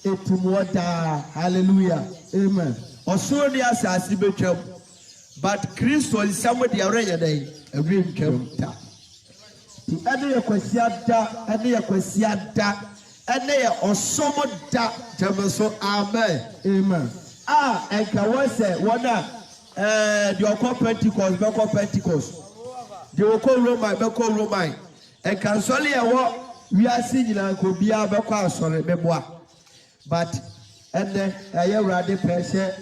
etumwada. Hallelujah. Amen. Also the asasi betwam. But Christ is somebody already day. A real chapter. The other kwasiada, other kwasiada, other osomo da. Jamaso amen. Amen. And can one say one the call Pentecost, Beko Pentecost. The call Roman, Beko Roman. And can solely a walk. We are singing and could be a Beko sorry, Bebois. But and then I am ready pressure.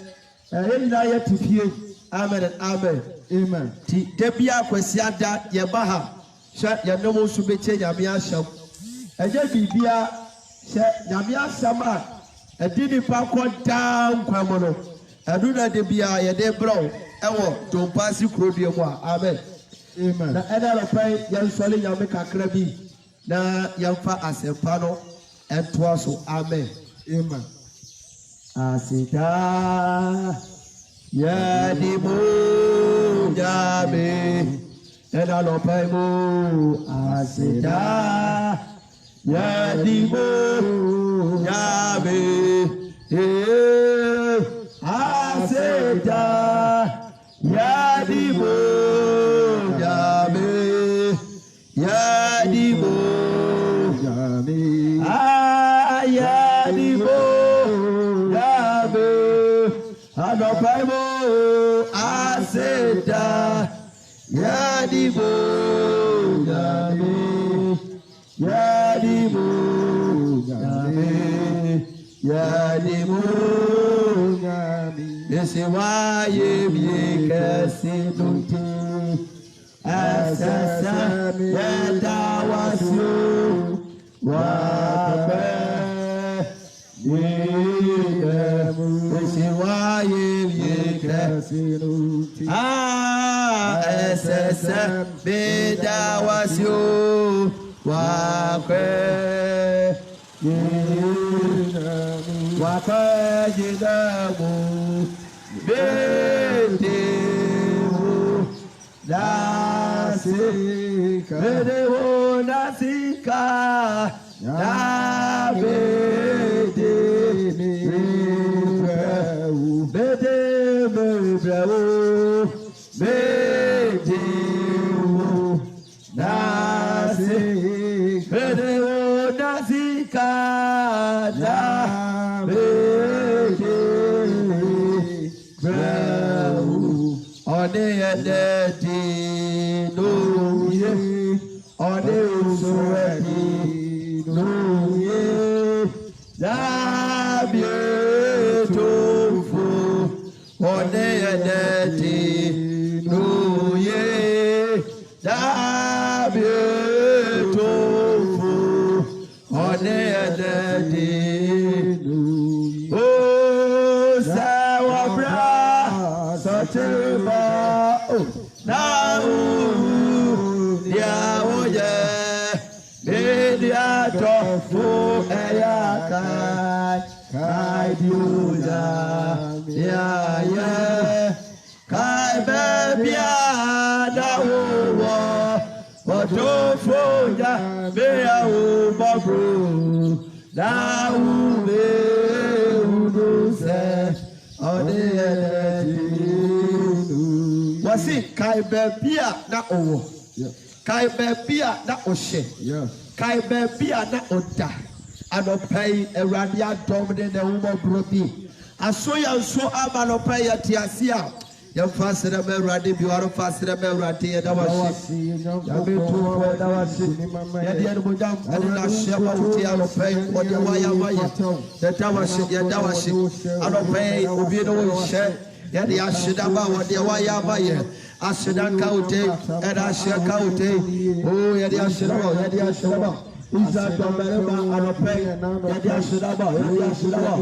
And I to fear. Amen and amen. Amen. Ti debia kwasiada ye baha. Sha ye no mo so beche nyame asham. Eje bibia sha nyame ashama. Edini pa kwanta nkwamo no. Aduna debia ye de bro. Ewo dompasi krodue mu a. Amen. Amen. Na ena lo pai ye sole nyame kakra bi. Na yamfa asempa no entoa so. Amen. Amen. Asida Yadimu Jabe Edalopaimu Asida Yadimu Jabe Asida Yadimu Jabe Yadimu Jabe Yadimu Jabe Adopaimu Aseda Yadibo Yami Yadibo Yami Yadibo Yami Yesiwaye Mikasi Dunti Asasa Yadawasyo Wabe SSM Beda Wasio Wakwe Jidamu Bedewo Nasika Bedewo Nasika Kai bebia na owo. Kai bebia na oshe. Kai bebia na oda. Anopai eradia domine na umo brobi. Aso ya nso ama anopai ya tiasia. Ya fasira me radi biwaro fasira me radi ya dawashi. Ya betu ya dawashi. Ya dia nubujam. Adi na shema uti anopai. Odi waya waya. Ya dawashi. Anopai ubino ushe. Ya di ashidaba wadi waya waya. Ashidaka ute, and Ashaka ute. Oh, Yadi Ashidaba, Yadi Ashidaba. Isa Domereba, Anope, Yadi Ashidaba, Yadi Ashidaba.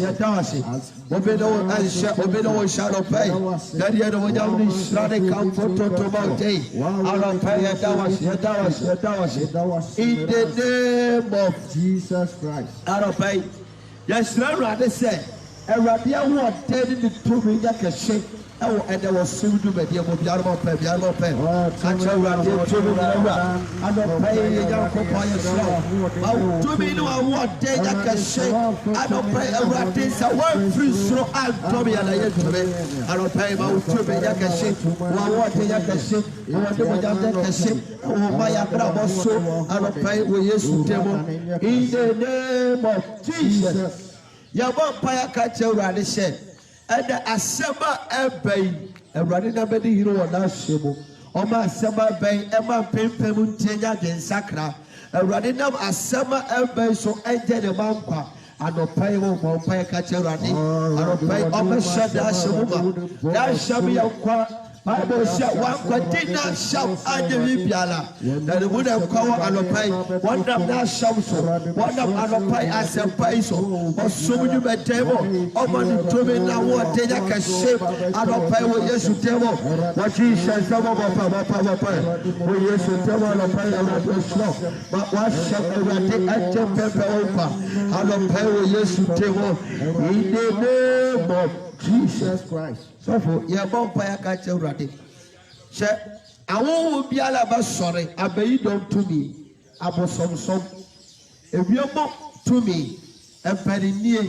Yadashi. Obedo shadow pay. Yadi Adawadi Shrade Kamfoto Tomote. Anope, Yadashi. In the name of Jesus Christ. Anope. Yes, Lord, they say. Awurade awo ɔtɛ ne tumi nya kɛse ɛwɔ ɛdɛ wɔ som dwumadie mu biara ma pɛ akyɛ Awurade tumi ne awura anɔpa yi yɛ Nyankopɔn yɛ soro tumi ne wawo ɔtɛ nya kɛse anɔpa yi Awurade sɛ wɔmfiri soro antɔm yɛ na yɛntumi anɔpa yi ma wo tumi nya kɛse wawo ɔtɛ nya kɛse wɔde mogya nya kɛse ɛwɔ ma yɛabrabɔ so anɔpa yi wɔ Yesu dɛ mu in the name of Jesus. Yabɔ mpaeɛ ka kyerɛ Awurade hyɛ ɛdɛ asɛm a ɛba yi Awurade na bɛde yiri wɔ n'ahyɛ mu ɔma asɛm a ɛba yi ɛma mpempem ntie nya de nsakra Awurade nam asɛm a ɛba yi so ɛgye ne ma nkwa anɔpa yi wɔ bɔ mpaeɛ ka kyerɛ Awurade anɔpa yi ɔbɛhyɛ n'ahyɛ mu ma n'ahyɛ mu yɛ nkwa Bible says one continue shout anyemi biala na ne mu na nkwa wɔ anɔpa yi wɔnam n'ahyɛm so wɔnam anɔpa yi asɛmpa yi so ɔsom dwumadie mu ɔma ne tumi na wɔde nya kɛse anɔpa yi wɔ Yesu dɛm mu wɔkyi hyɛ nsɛm bɔpa wɔ Yesu dɛm mu anɔpa yi Awurade osoro wɔahyɛ Awurade agye pɛpɛ wɔ nkwa anɔpa yi wɔ Yesu dɛm mu in the name of Jesus Christ. So for your bumpire catch already. She I won't be alaba sorry, I bay don't to me. Abo some. If you bump to me, and penny near,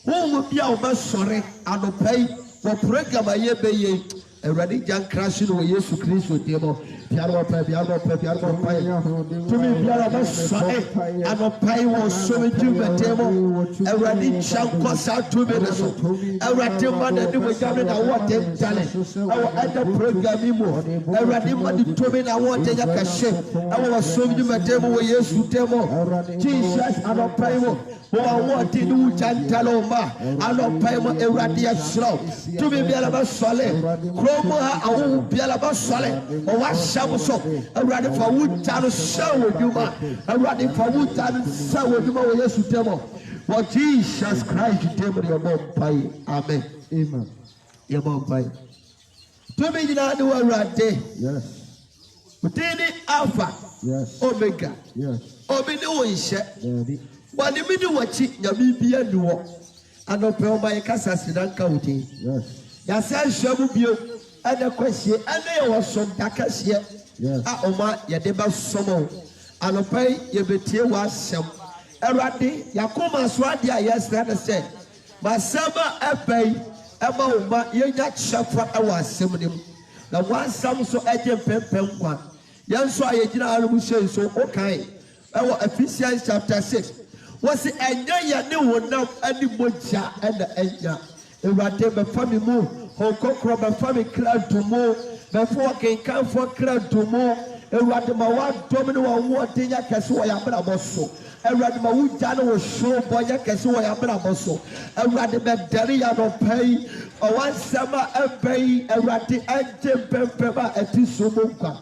who will be our sorry, and no pay for program a year bay. Already young crashing with Jesus Christ with table. Piano pay. To me, Piano sorry, and no pay was so much to the table. Already chunk us out 2 minutes. Already money was coming. I want them talent. Our other program, already money to me. I want to take a ship. I was so much to table with Jesus table. Jesus, and no pay. Who I want to do Chantaloma, and no pay more irradiate slow. To me, Piano solid. I won't be about solid or what shall so. I'm ready for wood town show with you, man. I'm ready for wood town show with you, yes, to tell what Jesus Christ tell me your mom pie. Amen. Amen. Your mom pie. To me, you know, do a right day. Yes. But then Alpha. Yes. Omega. Yes. Omega is but the middle watch it, Namibia do. And no pay my Casasidan County. Yes. Yasa Shabu. And the question, and there was some dakas yet. Oma, Yadeba Somo, and a pay Yabetia was some. Eradi, Yakuma Swadia, yes, that I said. Masama Abbey, Emma, Yayak Shafa, I was summoning. The one some so agent Pem one. Young Swaya will say so, okay. Our Ephesians chapter 6. Was it a new one now, and the Mucha and the Enya. Eradi, family move. Hokokro before crowd to more before can come for crowd to more Eradima domino what Tia Casua Yabraboso Eradima Wujano was show Boya Casua Yabraboso Eradima Deria no pay or one summer a pay Erati and Pempa at Tisumuka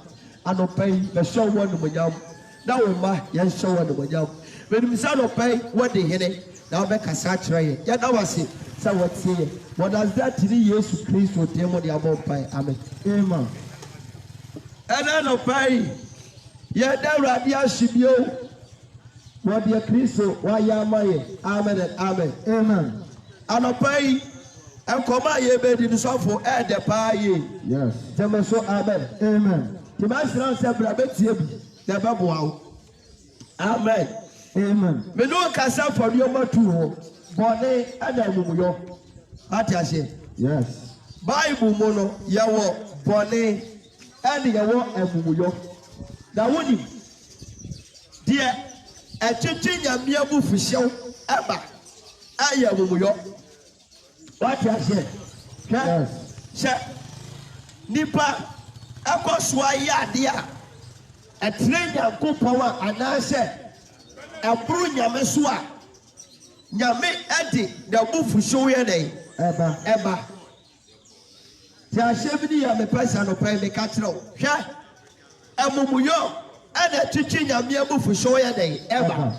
and no pay the show one with yam now my yes show one with yam when we saw no pay what they hit it now make a saturate yet I was it. So what's here? What does that to Jesus Christ will tell me about pie? Amen. Amen. And then no pie. Yet there are the Ashibio. What dear Christo, why am I? Amen and amen. Amen. And a pie. And come on, ye bed in the song for add the pie. Yes. Tell me so, amen. Amen. The master answered, the babu. Amen. Amen. Me no cassa for your matu. Bonnet and a muyo. Atiashe. Yes. Bible mono, yawo, bonnet, and yawo and muyo. The woody. Dear, a chicken yamu for show, Abba. I am muyo. What I say? Yes. Nipa, a coswaya dear. A train of good power, and I said, a brunya mesua. Nyame adi the move show ye dey eba ti ahebini ya me pesa no pay me katro hwe emumuyo ana chichi nyame move show ye dey eba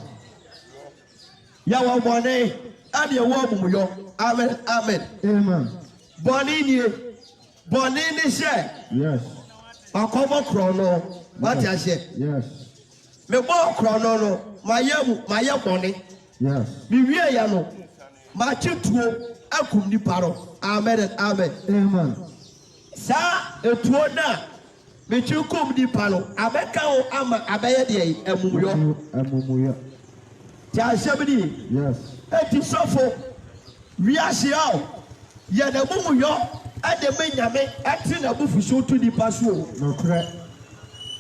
ya wo bone ani wo emumuyo amen amen amen boni ni she yes akobo krono what ya she yes me bo krono no maye boni yes. Me ya no. Ma chituo akum nipa no amen and amen Amen. Sa etuo na mechi kum nipa no abeka o ama abeye de amumuyo ti asebini Yes. eti sofo wiase ao ye na mumuyo ade menyame ati na bufuso to nipa so No correct.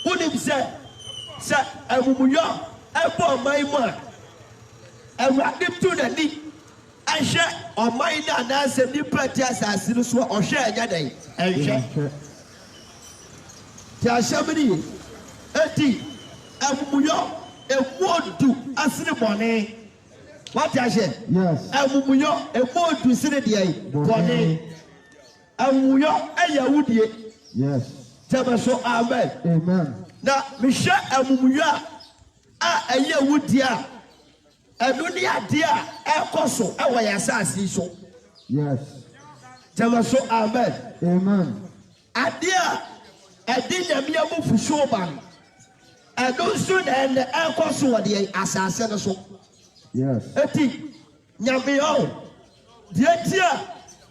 unim se amumuyo ebo man mu a awurade tu na ni ahwe oman na na se nipa ti asase no so ohwe anya dai ehwe ti ashabiri eti amumuyo emodu asire bone what ahwe Yes. amumuyo emodu sire de bone amumuyo ayawudie Yes. tebe so amen Amen. na mehwe amumuyo a ayawudie a enu ni ade a ekoso ewo ya asase so Yes. tebe so amen Amen. ade a ade nyame amufuso ba enu so na ene ekoso wo de asase no so Yes. eti nyame o de tia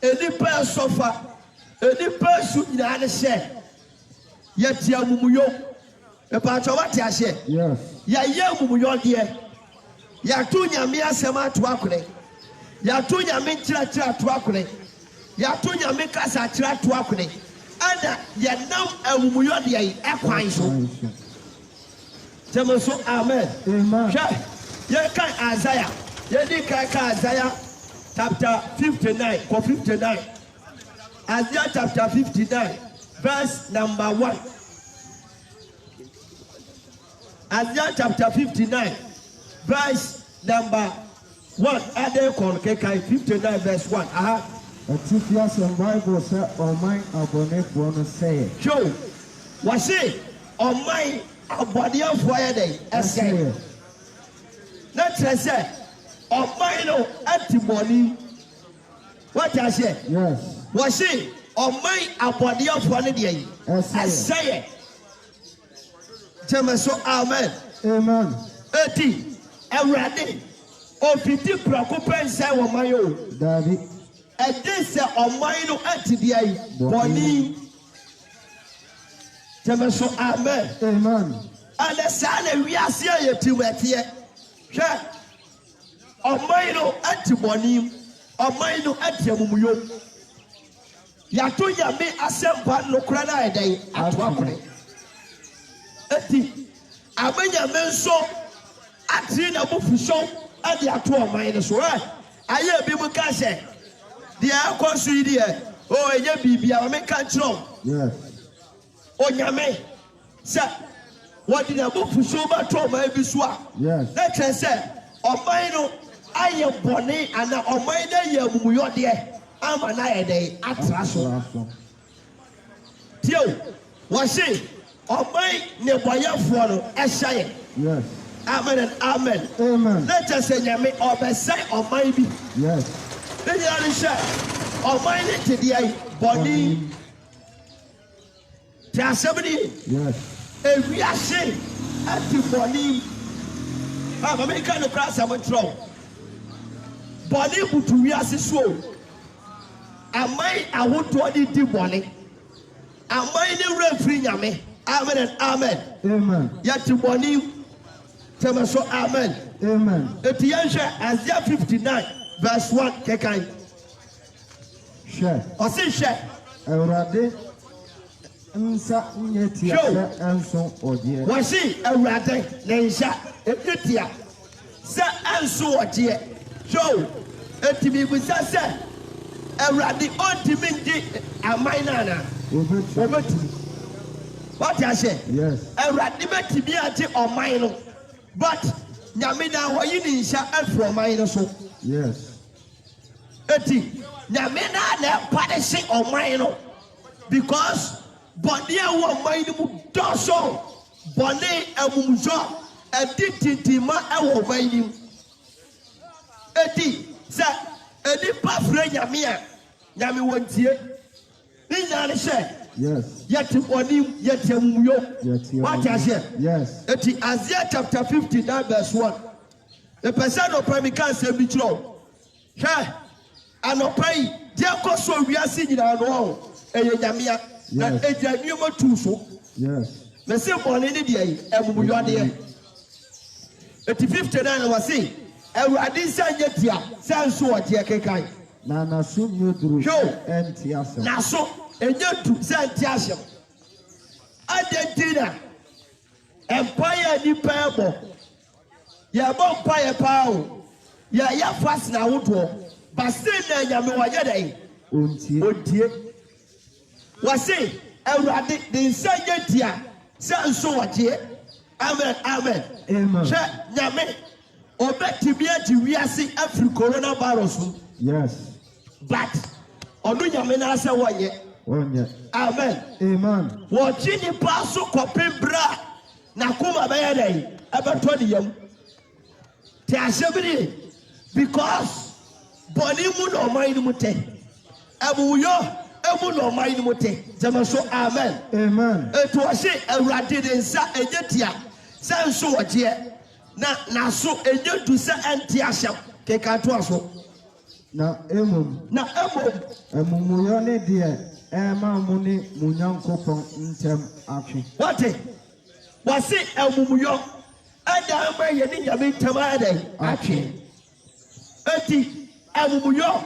enipa sofa enipa su nyina ne hye ye tia mumuyo e pa cho wate ahye Yes. ya ye mumuyo de ya tu nyame asem ato akore ya tu nyame kira ato akore ya tu nyame kasa kira ato akore ana ya nam amumuyo de yi ekwan so temo so amen Amen. ye kan Isaiah ye di kan Isaiah chapter 59 for 59 Isaiah chapter 59 verse number 1 Isaiah chapter 59 verse number 1 ade kon kai 59 verse 1 aha Atifias and Bible say Oman abonefo no say. show was say on my abodiafo ye dey ese na trese on my no antimony what I say Yes. was say on my abodiafo ne dey ese tell so amen Amen. eti awurade ofiti prakopen sai wo man yo Daddy. edi se oman no atidi ayi boni tell so amen Amen. and sa na wiase ayetimete hwe oman no atiboni oman no atiamumuyo yato yame asempa nokura na edai ato akore eti amanya menso ati na bufuso ade ato oman no so aye bi mu ka se de akoso yi de o enye bibia me ka kiro Yes. onyame se wodi na bufuso ba to oman bi so a Yes. na kire se oman no aye bone ana oman na ye amumuyo de ama na edai atra so tio wasi oman ne boyefo no ehye Yes. amen and amen Amen. let us say nyame obesai oman bi Yes. ne ya ni she oman ne tedi ai boni ti asebni Yes. ewiase ati boni ama me kan no class am tro boni butu wiase so amai awoto di boni amai ne refri nyame amen and amen Amen. yati boni tell so amen Amen. eti yenhwe Isaiah 59 verse 1 kekai Share. osi hwe Awurade nsa nyetia se enso odie. wasi awurade ne nsa etia se anso odie so eti bi busa se awurade ontimi ngi aman nana obeti what I say Yes. awurade betimi ati oman no but nyame na hoyi ni nsa afro oman no so Yes. eti nyame na punish oman no because body a oman no mu doso body amumzo edi tintima e oman ni eti se edi pa fre nyame a nyame wontie ni nyane she Yes. yet body yet amuyo what I say Yes. eti Isaiah chapter 59 verse 1 the person of prime can say be true hwe anɔpa yi deɛ kɔ so wiase nyinaa no ɛyɛ nyamea na ɛgya nneɛma tu so na sɛ bɔne ne deɛ yi ɛmumuyɔdeɛ ɛti 59 wɔ se awurade nsa nyɛ tia sɛ nso wɔteɛ kekan na naso nyɛ duru ɛnte asɛm naso ɛnyɛ du sɛ nte asɛm adɛ nti na ɛmpaeɛ nnipa ɛbɔ yɛbɔ mpaeɛ paa o yɛyɛ fas na ahodoɔ base na nyame wɔyɛ dɛn ɔntie wɔse awurade de nsa nyɛ tia sɛ nso wɔteɛ amen hwɛ nyame ɔbɛtumi agye wiase afiri coronavirus mu but ɔno nyame na sɛ wɔnyɛ amen wɔgye nipa so kɔpem bra na koma bɛyɛ dɛn ɛbɛtɔ ne yam te ahyɛ bi ne because bɔne mu na ɔman no mu tɛ amumuyɔ emu na ɔman no mu tɛ gyama so amen ɛtu ɔhye awurade de nsa ɛnyɛ tia sɛ nso wɔgyeɛ na naso ɛnyɛ du sɛ ɛnte ahyɛm keka to aso na emom amumuyɔ ne deɛ ɛma mo ne mo nyankopɔn ntɛm atwe wɔte wɔse amumuyɔ ɛda ama yɛ ne nyame ntɛm ayɛ dɛn atwe eti amumuyɔ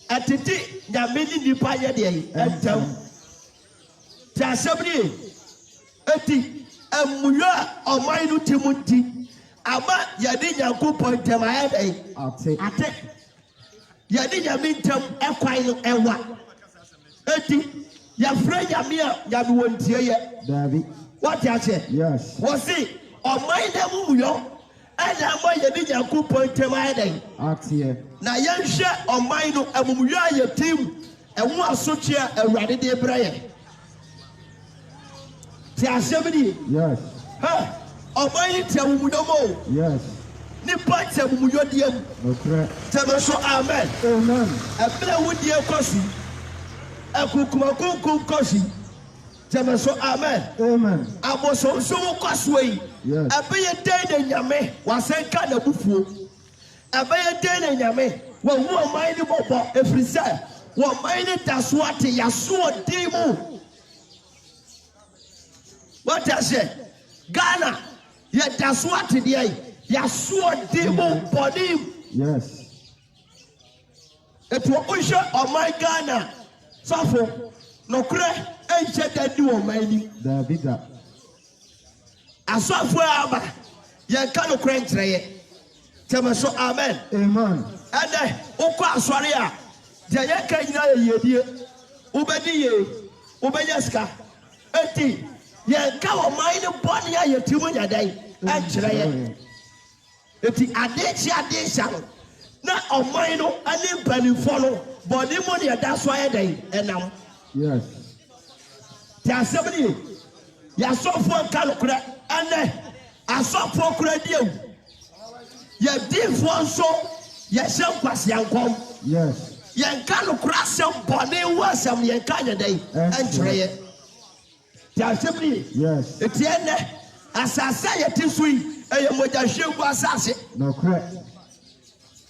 ɛtete nyame ne nipa yɛ deɛ ntɛm te asɛm ne eti amumuyɔ a ɔman no te mu nti ama yɛde nyankopɔn ntɛm ayɛ dɛn ate yɛde nyame ntɛm ɛkwan no ɛwa eti yɛfrɛ nyame a nyame wɔ ntie yɛ wɔte akyɛ wɔse ɔman na amumuyɔ ɛna ama yɛde nyankopɔn ntɛm ayɛ dɛn na yɛnhwɛ ɔman no amumuyɔ a yɛtim ɛho asotwe a awurade de brɛ yɛ te asɛm ni ɔman yi te amumuyɔ mu o nipa te amumuyɔ deɛ mu tɛmɛ so amen ɛbɛrɛ wudie kɔ so ɛkukuma kunkun kɔ so tɛmɛ so amen abosonsom kɔ so yi ɛbɛyɛ dɛn na nyame wasɛnka n'abufuo ɛbɛyɛ dɛn na nyame wɔn mu ɔman ne bɔbɔ efiri sɛ wɔn ne da so ate yaso ɔden mu wɔte ahyɛ Ghana yɛ da so ate deɛ yi yaso ɔden mu bɔne mu etu ɔhwɛ ɔman Ghana sɔfo nokorɛ ɛnhyɛ da di ɔman nim asɔfo aba yɛnka nokorɛ nkyerɛ yɛ tɛmɛ so amen ɛnɛ wokɔ asɔre a deɛ yɛka nyinaa yɛ yiedie wobɛdi yie wobɛnya sika eti yɛnka ɔman no bɔne a yɛti mu nyadɛn ɛnkyerɛ yɛ eti adehyɛ no na ɔman no ne mpanimfoɔ no bɔne mu ne yɛda so ayɛ dɛn ɛnam te asɛm ne yɛasɔfoɔ nka nokorɛ ɛnɛ asɔfoɔ kora di awu yɛdiifoɔ nso yɛhyɛ nkwaseankɔm yɛnka nokorɛ asɛm bɔne wo asɛm yɛnka nyɛ dɛn ɛnkyerɛ yɛ te asɛm ne eti ɛnɛ asase a yɛte so yi ɛyɛ mogyahwie gu asase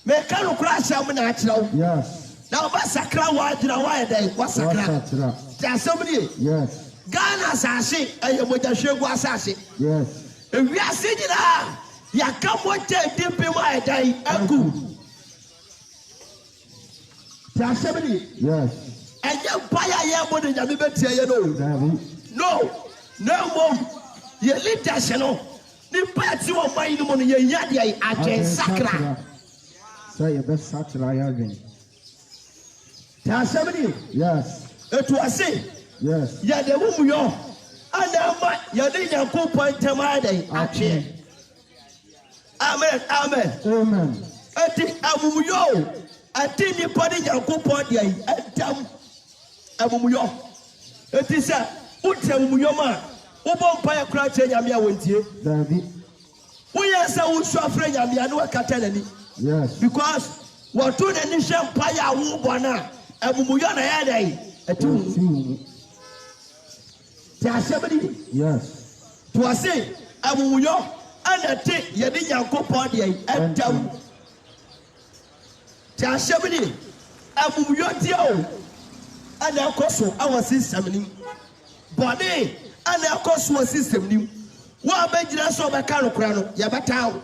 meka nokorɛ asɛm na akyerɛ wo na wobɛsakra wɔagyina woayɛ dɛn wasakra te asɛm ne Ghana asase ɛyɛ mogyahwie gu asase ewiase nyinaa yɛaka mogya di bi mu ayɛ dɛn agu te asɛm ne ɛnyɛ mpaeɛ a yɛbɔ ne nyame bɛtie yɛ no mmom yɛ leadership no nipa ɛte wɔ ɔman no mu no yɛnya deɛ adwen sakra sɛ yɛbɛsakra yɛadwen te asɛm ne etu ase yɛde mumuyɔ ana ama yɛde nyankopɔn ntɛm ayɛ dɛn atweɛ amen eti amumuyɔ o ati nipa ne nyankopɔn deɛ ɛntam amumuyɔ eti sɛ wote amumuyɔ mu a wobɔ mpaeɛ koraa kyerɛ nyame a wɔntie woyɛ sɛ wosu afrɛ nyame a ne wakata n'ani because wɔto n'ani hwɛ mpaeɛ a wobɔ no a amumuyɔ na yɛ dɛn ɛte wo mu te asɛm ne to ɔse amumuyɔ ɛna te yɛde nyankopɔn deɛ ɛntam te asɛm ne amumuyɔdeɛ o ɛna ɛkɔ so ɛwɔ system nim bɔne ɛna ɛkɔ so wɔ system nim wɔn a bɛgyina sɛ ɔbɛka nokora no yɛbɛtaa wo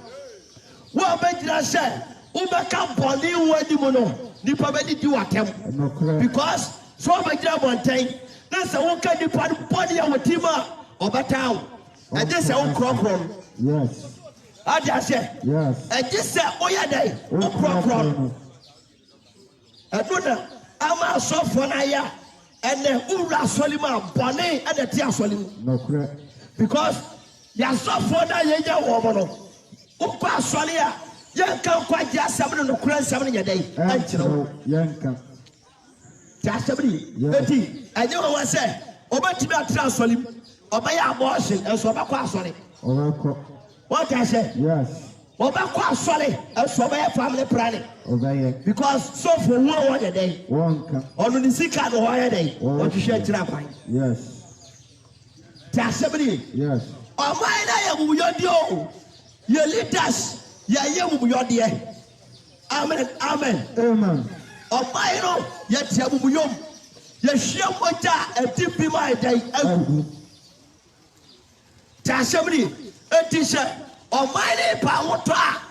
wɔn a bɛgyina sɛ wobɛka bɔne wɔ anim no nipa bɛdidi wɔ atɛm because sɛ ɔbɛgyina bɔntɛn na sɛ woka nipa no bɔne a wɔ tim a ɔbɛtaa wo ɛgye sɛ wokorɔkorɔ no ade ahyɛ ɛgye sɛ woyɛ dɛn wokorɔkorɔ no ɛno na ama asɔfoɔ no ayɛ ɛnɛ wowura asɔre mu a bɔne ɛna te asɔre mu because yɛasɔfoɔ no a yɛnyɛ wɔ mo no wokɔ asɔre a yɛnka nkwagye asɛm no nokora nsɛm no nyɛ dɛn ɛnkyerɛ wo nti asɛm no ɛti ɛnyɛ wɔ wɔ sɛ ɔbɛtumi atena asɔre mu ɔbɛyɛ abɔɔhye ɛnso ɔbɛkɔ asɔre wɔte ahyɛ ɔbɛkɔ asɔre ɛnso ɔbɛyɛ family planning because sɔfo wu a wɔyɛ dɛn ɔno ne sika no wɔyɛ dɛn ɔhwehwɛ akyirɛ akwan nti asɛm no ɔman no yɛ mumuyɔdeɛ o yɛ leaders yɛyɛ mumuyɔdeɛ amen ɔman no yɛte mumuyɔm yɛhwɛ mogya a ɛdi bi ma ɛdɛn agu nti asɛm no ɛti sɛ ɔman no pa wotɔ a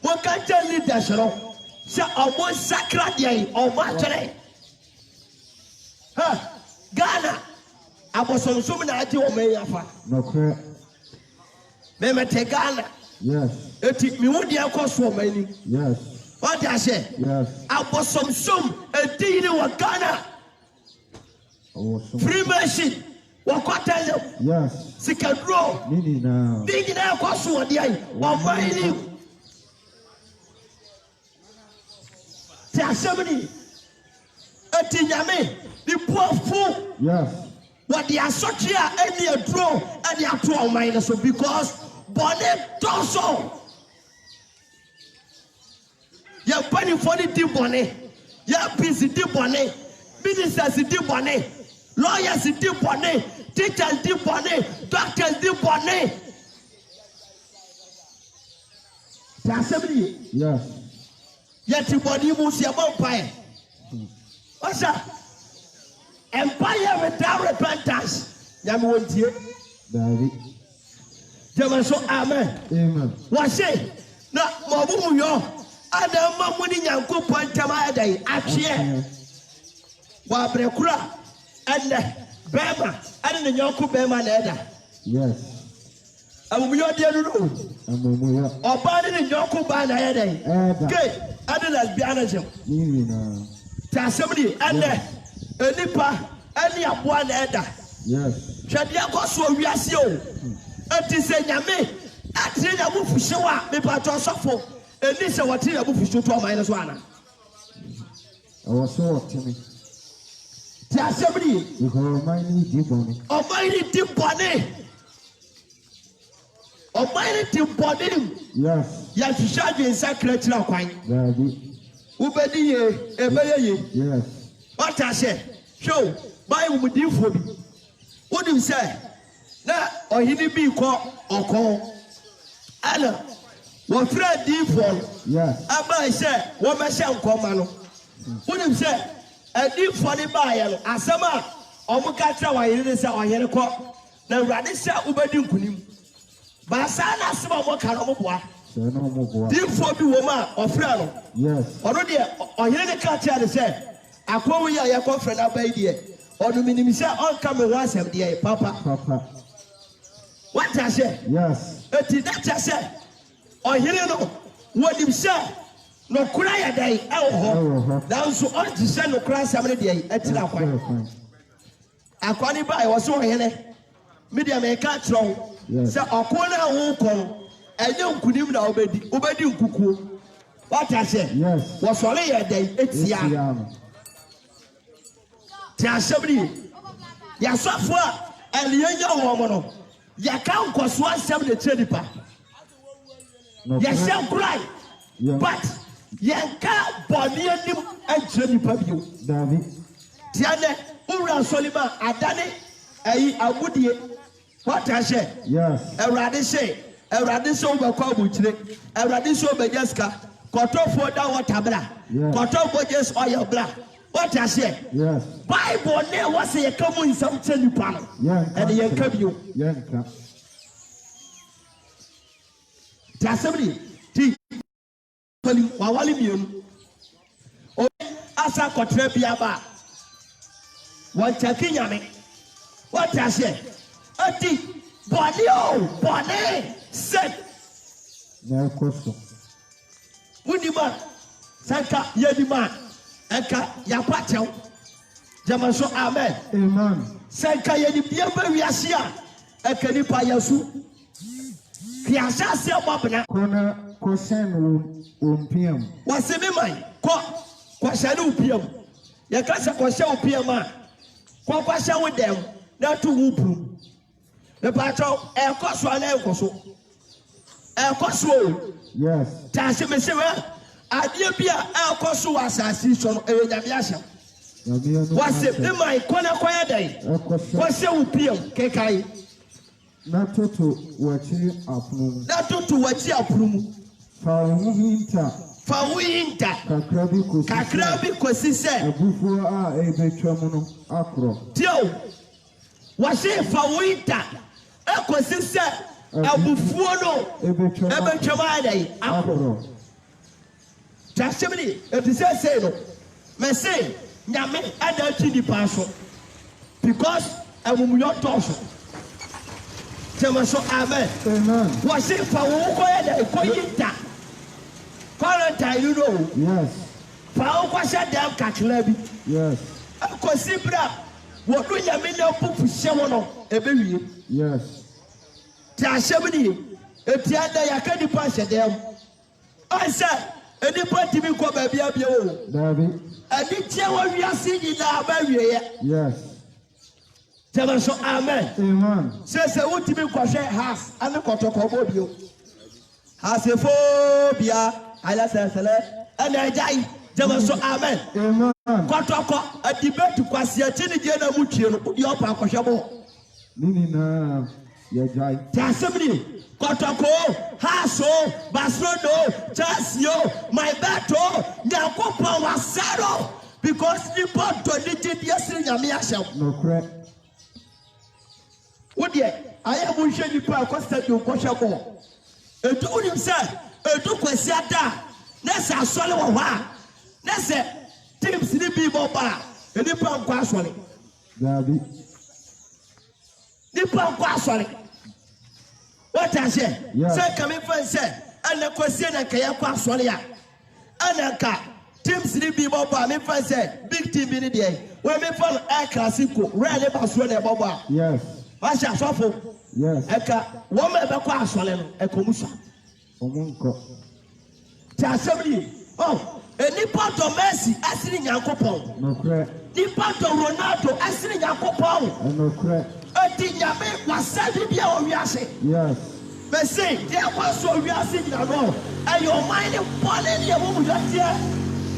wɔka kyɛ leaders no sɛ ɔmo nsakra deɛ ɔmo atwere Ghana abosonsom na agye wɔn ani afa mɛmɛte Ghana eti mi wo deɛ kɔ so wɔn ani wɔde ahyɛ abosonsom edi yiri wɔ Ghana Freemason wɔkɔtɛlɛm sikaduro ne nyinaa kɔ so wɔ deɛ ɔmo ani ti asɛm ni eti nyame ni buafu wɔde asɔkye a ɛni aduro ɛni ato ɔman no so because bɔne dɔsɔ yɛ mpanimfoɔ ni di bɔne yɛ pisi di bɔne ministers di bɔne lawyers di bɔne teachers di bɔne doctors di bɔne ti asɛm ni yɛte bɔne mu si ɛbɔ mpaeɛ ɔsa empire without repentance nyame wɔntie gyama so amen wɔse na ma ɔmo mu yɔ ada ma mu ne nyankopɔn ntam ayɛ dɛn atweɛ wɔ aberɛ koro a ɛnnɛ bɛrima ɛne ne nyɔnko bɛrima na ɛda amumuyɔdeɛ no no ɔbaa ne ne nyɔnko baa na ɛyɛ dɛn gay ɛne lesbianism nti asɛm ne ɛnnɛ enipa ɛne aboa na ɛda hwɛdeɛ kɔ so wiase o eti sɛ nyame atene na mufuhyew a mepatɔ sɔfo eni sɛ wɔtene na mufuhyew to ɔman no so ana ɛwɔ so wɔtene ti asɛm ne ɔman ne di bɔne ɔman ne di bɔne ɔman ne di bɔne yɛhwehwɛ adwensa kra kyerɛ kwan wobɛdi yie ɛbɛyɛ yie wɔte ahyɛ hwɛw bayi mu diifoɔ bi wonim sɛ na ɔhene bi kɔ ɔkɔn ɛna wɔfrɛ diifoɔ no ɛbaa sɛ wɔbɛhyɛ nkɔma no wonim sɛ adiifoɔ no baayɛ no asɛm a ɔmo ka kyerɛ wɔhene ne sɛ ɔhene kɔ na awurade sɛ wobɛdi nkonim baasa na asɛm a ɔmo ka no ɔmo boa diifoɔ bi wɔ mu a ɔfrɛ no ɔno deɛ ɔhene ne ka kyerɛ no sɛ akɔwo yi a yɛkɔ frɛ no abayi deɛ ɔno minim sɛ ɔnka me ho asɛm deɛ papa wate ahyɛ eti da kyɛ sɛ ɔhene no wɔnim sɛ nokora yɛ dɛn ɛwɔ hɔ nanso ɔnte sɛ nokora asɛm no deɛ ɛtena akwan akwane ba ɛwɔ so ɔhene medeɛ meka kyerɛ wo sɛ ɔko no a wokɔ no ɛnyɛ nkonim na wobɛdi nkukuo wate ahyɛ wɔsɔre yɛ dɛn ɛtia ti asɛm ne yɛasɔfoɔ a ɛneyɛnya wɔ mo no yɛka nkɔso asɛm na kyerɛ nipa yɛhyɛ nkorae but yɛnka bɔne anim ankyerɛ nipa bio tia nɛ wowura nsɔle ma adane ayi agudie wɔte ahyɛ awurade sɛ wobɛkɔ abukyire awurade sɛ wobɛnya sika Koto for that water bra. Koto for just oil bra. What I say? Yes. Bible ne was a come in some tell panel. And the come you. Tasabri. T. Wawali mium. O asa kotre biaba. What taking me? What I say? Ati body said. No question. Unima Sanka Yedima Eka Yapatel Jamaso Amen. Amen. Sanka Yedibia Yasia Ekanipa Yasu Kiasa Sia Babna Kona Kosen PM. Was a mimai Kwashanu PM Yakasa Kwasha PM Kwasha with them not to whoop the battle El Coswa El Coso El Coswo. Yes. Tashimesewa, Adiabia, El Cosu assassination, Yamiasha. Was it my corner quiet day? Was your PM, Kekai? Not to watch you up. Not to watch your plume. For winter. For winter. Kakrabi Cosisa. Before a betramono acro. Tio. Was it for winter? A Cosisa. Abufuono ebe chomade akoro Tashabili it is say no me say nyame adachi di paso because amumuyo toso Temaso amen was say fa wo koye da koyita quarantine you know yes fa wo kwasha dem kakla bi yes akosibra wo do nyame na pupu hye no ebe wie yes Tashabili, Etianda Yakadi Pasha, I said, any party me come baby up your David. And it's what we are singing now, baby. Yes. Tell us, amen. Amen. Says a would be question has and the Kotokobo. Has a phobia, I say, and I die. Tell us, amen. Amen. Kotoko, a debate to Kwasia Jenna Muchi, your Papa Shabo. Nina. Tasabri, Kotoko, Haso, Basrodo, Chasio, my battle, Yakopa was saddle because the pot to digit yesterday. No correct. Would ye? I am wishing you per constant you Koshabo. A told himself, a took a siata, Nessa swallow a wa, Nessa, Tim Sleepy Boba, a Nippon Quaswally. David. Nippon Quaswally. What I say? Say, coming for say, and the question and Kayakwa Swalia. And a Tim Sleepy Boba, me for say, big team in the day. When me for a classico, rarely pass when a Boba. Yes. I shall suffer. Yes. Eka, woman ever quas swallow, a commusa. Omunko. Tasabri. Oh, a nippon to Messi, asking Yankopon. No correct. Nippon to Ronaldo, asking Yankopon. No correct. A Tinyame was said to be our Yassi. Yes. But say, there was so we are sitting alone. And your mind is falling your woman just here.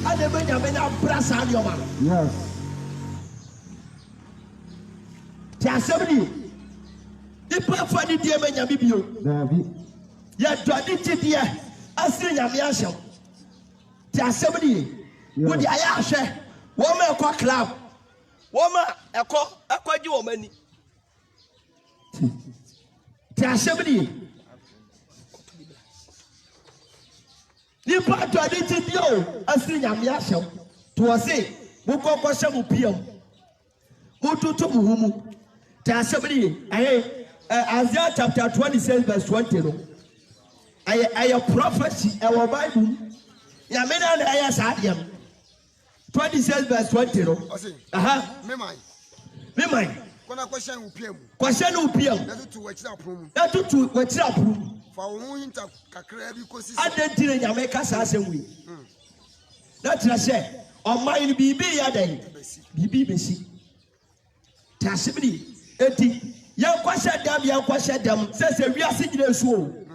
And the Benjamin brass on your man. Yes. Tasabri. The perfect the dear Benjamin. David. Yet, do I did it here? I see Yamiasha. Tasabri. Would the Ayasha? Woman a cock club. Woman a cock, a quite your money. Tasabri. The part to identity you, I see Yamiasha. To say, Muko Koshamu Pium. Mutu to Mumu. Tasabri. Isaiah chapter 26, verse 20. I a prophecy, our Bible. Yamina and I as Adiam. 26, verse 20. Me mine. Question will be that to watch up room. I didn't tell Jamaica Sasson. That's what I said. On mine be a day. Be busy. Tassibly. Eti. Young question them. Says we are singing a soul.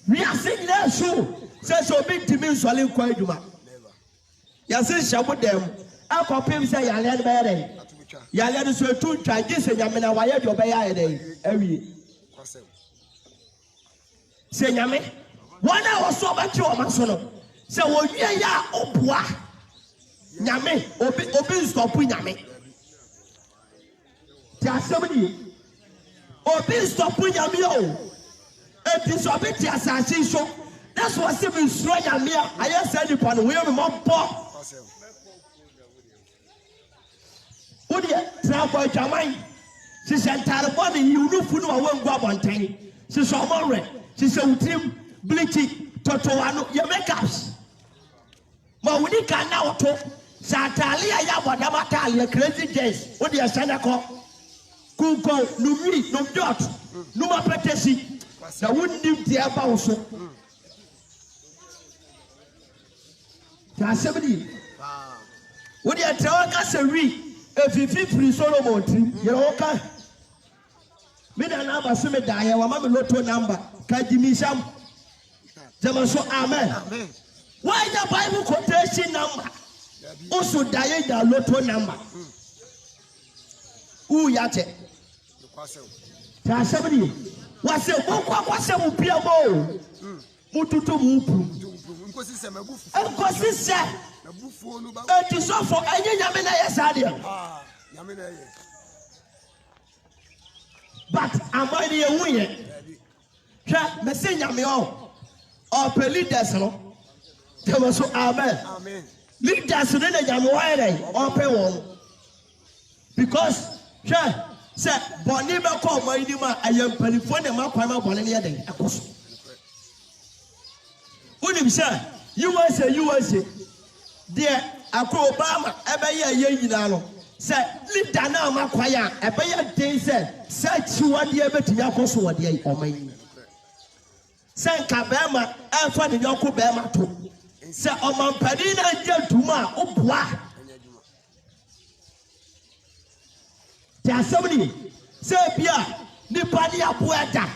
We are singing a soul. Says so big to me, so I'll quite do. Yes, I put them. I'll copy him say, I let by Yalla so two charges and Yamina wire your bay every say Yame One hour so about you, Masono. So, when you are Opua, Yame, Obi stop with Yame. There somebody. Obi stop with Yame. It is a bit assassination. That's what Simon Stroy Yamia. I said upon where more poor. Would you travel your mind? She said, Taraboni, you look for no one grab on time. She saw more. She said, Tim, Bleachy, Totoano, your makeups. But we can now talk. Satalia Yamadamatalia, crazy days. What do you say? Kuko, Numi, no dot, no appetesi. That wouldn't leave the above. There's somebody. What do you tell us a read? If you feel free, Solomon, you're okay. Me na number so me die. Wa ma me lotto number. Ka Jimmy Sam. Jama so amen. Amen. Why the Bible quotation number? Also die the lotto number. Who yate? Ta somebody. Wa se kwa se mu pia mo. Mututu mu pu. Nkosi se mabufu. Nkosi se. Mabufu no ba. E ti so for enye nyame na yesade. Ah, nyame na ye. But am I the way? Sha me say nyame o pe leaders no. Tell us so amen. Amen. Leaders no na nyame wa dey o pe won. Because sha say boni be ko mo ni ma ayem palifo na ma kwan ma boni ne dey akoso. Unim say USA there akro Obama ebe ye nyina no. Say leader na ma kwaya ebe ye dey say search what dey betimi akoso what dey oman. Say nka be ma afa ne yoko be ma to. Say oman pani na je tuma oboa. There somebody say bia ni pani apoeta.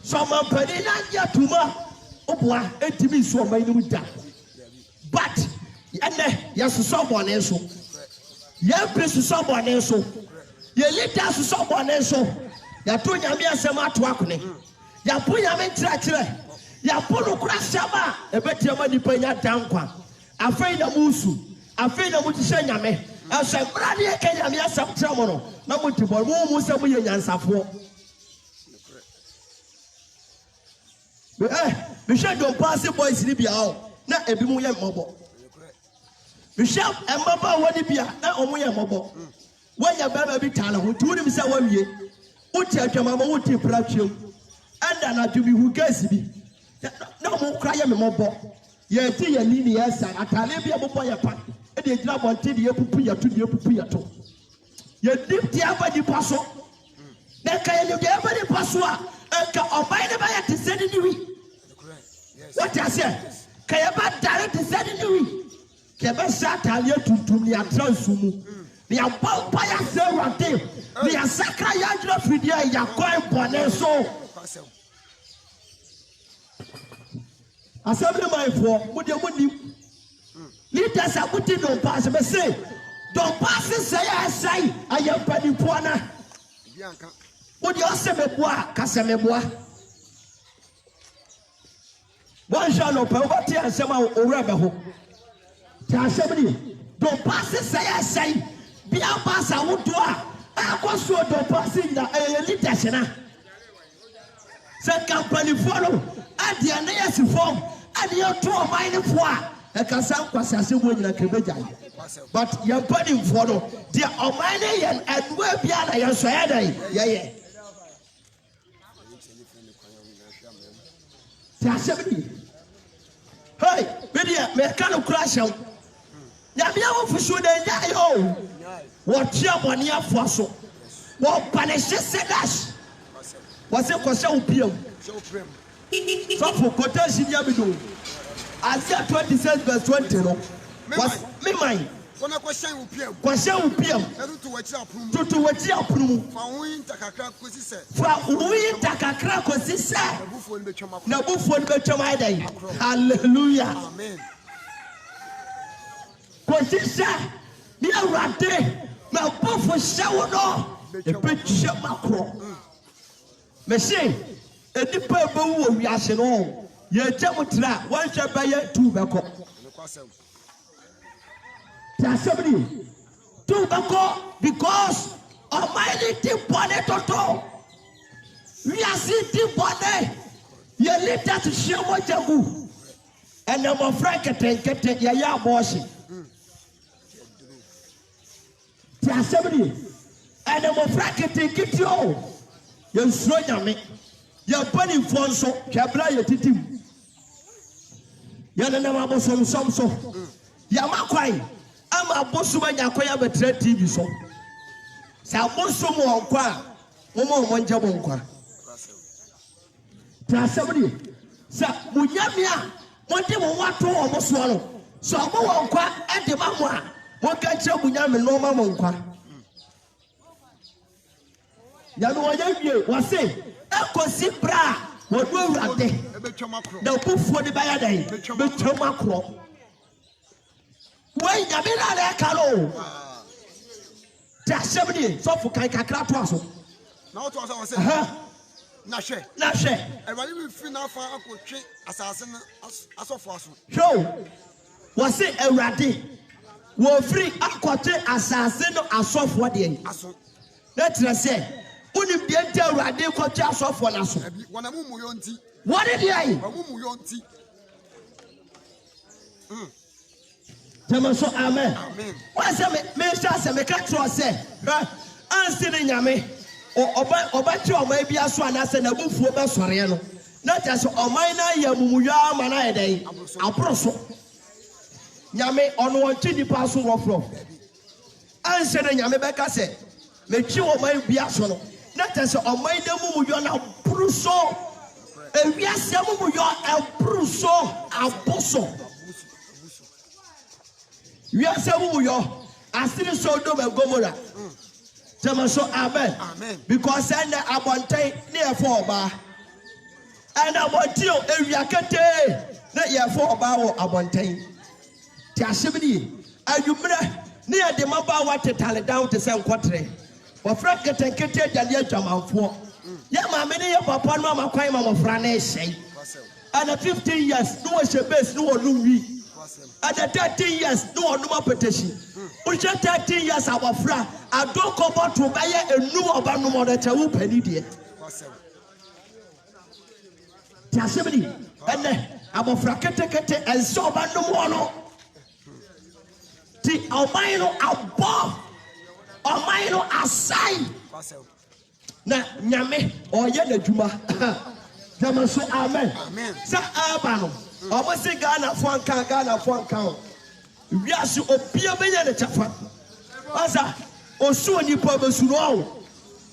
So oman pani na je tuma oboa etimi so oman ni da. But ene yesuso bone so. Ye presu so bone so. Ye leader so bone so. Ya to nyame asem ato akone. Ya po nyame kire. Ya po no kura shaba ebetia ma nipa nya dankwa. Afei na musu. Afei na mutisha nyame. Asa brade ye ka nyame asem kire mo no. Na mutibor mu se mo ye nyansafo. Me she don pass boys ni bia o. Na ebi mu ye mmobo. Bishop Embaba wani bia na omo ye mmobo. Wanya baba bi tala ho tu ni se wawie. Uti atwama mo uti pratwem. Anda na tubi hu gasi bi. Na mo kra ye me mmobo. Ye ti ye ni ni esa atale bia bobo ye pa. E de gira bonte de epupu ye to de epupu ye to. Ye dipti aba di paso. Na ka ye de aba di paso a ka obai ne ba ye te sedi ni wi. What I say? Ka ye ba dare te sedi ni wi. Kebe satale tuntum ni atransumu ni abompa ya serate ni asaka ya jira fidia ya koi bone so asabri my for mudi leaders abuti don pass me say don pass say asai ayam pani poana bianka mudi osemeboa kasemeboa one shall no pe obati asema owura be ho. Somebody don't pass it, say, be a pass. I would do a cost to passing the leadership. Said company follow at the next form and your two of mine for a Cassan Passassi in a Quebec. But your body follow the Omani and where Piana, your Saturday. Somebody. Hey, media, mechanical crash out. Yabia for sure they die. What your money for so? What punishes Sedash? What's a question? So for quotation, Yabido. Isaiah 26 verse 20. Was me mine. Question PM. To what you approve. For we takakra kosisa. Na bufon betoma day. Hallelujah. Amen. Kosisa ni awrade na bufo shawo no. E petche makro. Me say enipa be wo wiase no. Ye Chamutra, one shall buy it 2 bako. Tasabri 2 bako because Almighty deep body toto. We are seeing deep body. You lift that to share what you do. And I'm a frank at ya bossy. Tasabri. And I'm a frank at it you. You're showing me. You're burning for so. Cabra your titim. You're the number of some so. Yamakwai. I'm a bossman yakoya betre TV so. Sa bosso mo kwa. Momo monja mo kwa. Tasabri. Sa munyamia. Monte mo wato omo swalo. So mo kwa e de mamwa. Mo ka che munyame no ma mo kwa. Yanu wanyamie wase. Ekosi bra. Wodu awurade. Na bufuo de baya dai. Betwama kro. Wey nyame na le kalo. Tasabri so fu kan kakra to aso. Na o to aso wase. Na hwe. Ewale mi fi na fa akotwe asase na asofo aso. Show. Wase awurade. Wo free akotwe asase no asofo de. Aso. Na tira se unim de ente awurade kotwe asofo na so. Wona mumu yo nti. What did I? Mumu yo nti. So amen. Amen. What's me say me ka tro say. Ansi ne nyame. Oba chi o mai bia so anase na bufuo be sore no. Na ta so o mai na ya mumuyo ama na yedai. Aproso. Nyame ono wonchi nipa so wofro. Ansi ne nyame be ka say me chi o mai bia so no. Na ta so o mai na mumuyo na bruso. Ewiase mumuyo bruso aboso. We are saying, I still Sodom and Gomorrah. So amen. Amen. Because I know Abonte near 4 bar. And Abontio, if you can tell, that you are 4 bar or Abonte. Tasibini, and you near the Maba water tally down to San Quatre. Or Frank get and get the year jam for. Yama, many of Papa Mama Quaima of Frane say. And 15 years, no one's your best, no one Louis. At the 13 years, no one no petition. We just 13 years our friend. I don't come out to buy a new about no more that I will penny dear. Tassimony, and then I'm a frackete and so bad no more. The Almino above, Almino aside. Na Nyame or Yana Juma. Jamaso, amen. Amen. Sa abano. Omo se Ghana for count. We are so obia be na chafa. Asa osu oni po be suru o.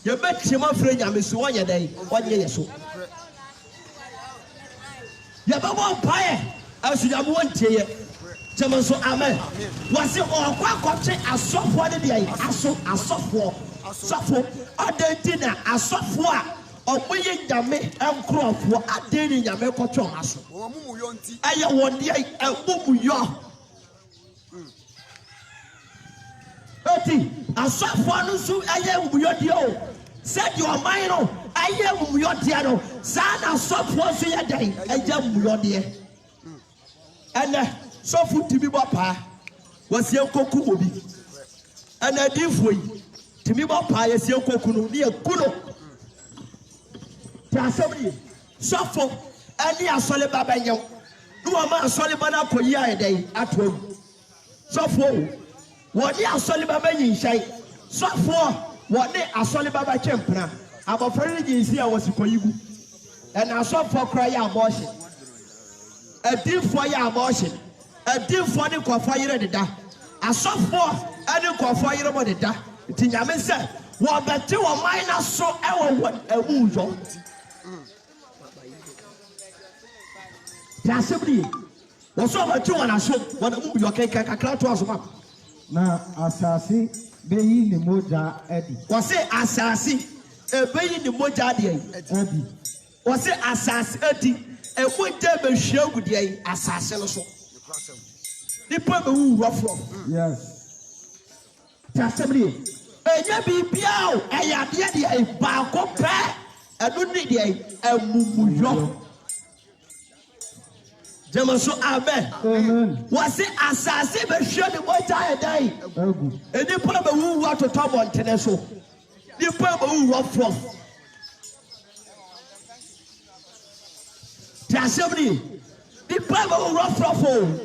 Ye bet ma frɛ Nyame so wanya dai. Wanya yeso. Ye ba bo pae. Asu ya mo ntie ye. Jamaso amen. Wase o kwa kwɔkye asɔfo de dai. Asɔfo. Sɔfo adentina asɔfo a Omoye Nyame enkrofo adeni Nyame kɔtwe omaso. Mumu yo nti. Aye wonde mumu yo. Oti asafo no so aye mumu yo de o. Said your mind no aye mumu yo de no. Sa na asafo so ye dan aye mumu yo de. Ene sofu tibi bo pa. Wase enkoku obi. Ene difo yi. Tibi bo pa ye se enkoku no ne ekuno. Tasabri, Sofo, any asole baba yam. No man asole bana koyi ayedai atwam. Sofo, what the asole baba yin shai. Sofo, what the asole baba chempra. I'm afraid you see I was koyigu. And I saw for cry abortion. A deep fire abortion. A deep funny quafire de da. I saw for any quafire about the da. Tinyame said, what the 2 of mine are so ever what a wound. Tasibri, what's over 2 and I show what a movie okay, kakra to us. Na asasi beyi ni moja edi. Was it asasi? A beyi ni moja edi. Was it asasi edi? A winter be show good day assassin so. The people who rough. Yes. Tasibri, a yabi piao, a yabi a bako pair, a good day, a mumu. Jamaso amen. Amen. Was it assassin be sure the boy die? Agu. And the problem who want to talk on Teneso. The problem who rough from. Tiasabri. The problem who rough from.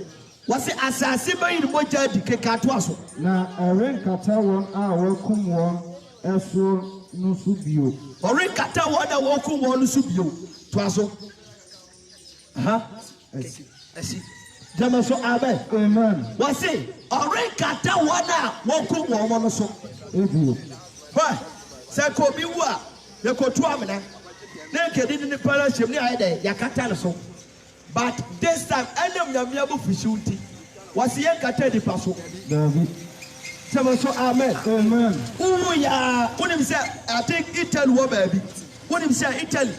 Was it assassin by the boy die Kekatwaso? Na eren kata won a wakum won eso no subio. Eren kata won a wakum won subio. Twaso. Esi. Jamaso amen. Amen. Was it eren kata won a wakum won so. Ebio. Why? Say Kobi wa ye kotu amena. Na nkedi ni parashim ni ayede yakata so. But this time enem nyamia bu fishunti. Was ye kata di paso. David. Jamaso amen. Amen. Uwu ya unim say I think Italy wo baby. Unim say Italy.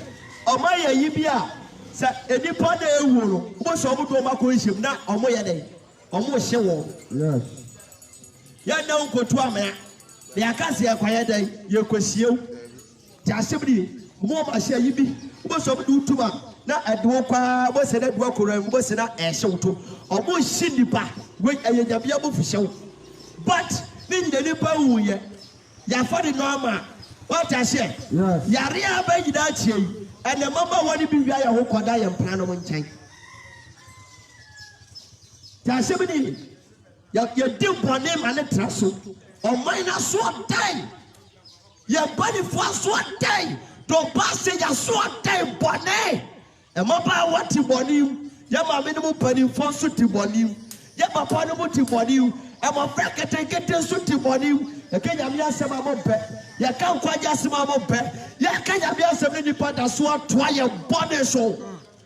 Omo ya yibia say enipa na ewu no. Mo so mo do mako him na omo ya den. Omo hye wo. Yes. Ya na nkotu amena. Ya kasi ya kwa yedai ye kwasiew ti asebri mo ma hye yibi mo so bi utuma na edo kwa mo se na do akora mo se na ehyewoto omo hye nipa we ayanyabia bo fihyew but ni nipa wuye ya for the normal what I say yes yare aba yida chie ene mama woni bi wia ya ho koda ye mpra no mo nchen ti asebri ya dimpone ma ne traso o minus so day ya body for so day don't pass ya so day bone e mo ba what bone ya ma me no pani for so ti bone ya papa no mo ti bone e mo fra kete so ti bone e kenya mi asem mo be ya kan kwaja asem mo be ya kenya mi asem ni pada so atoa ya bone so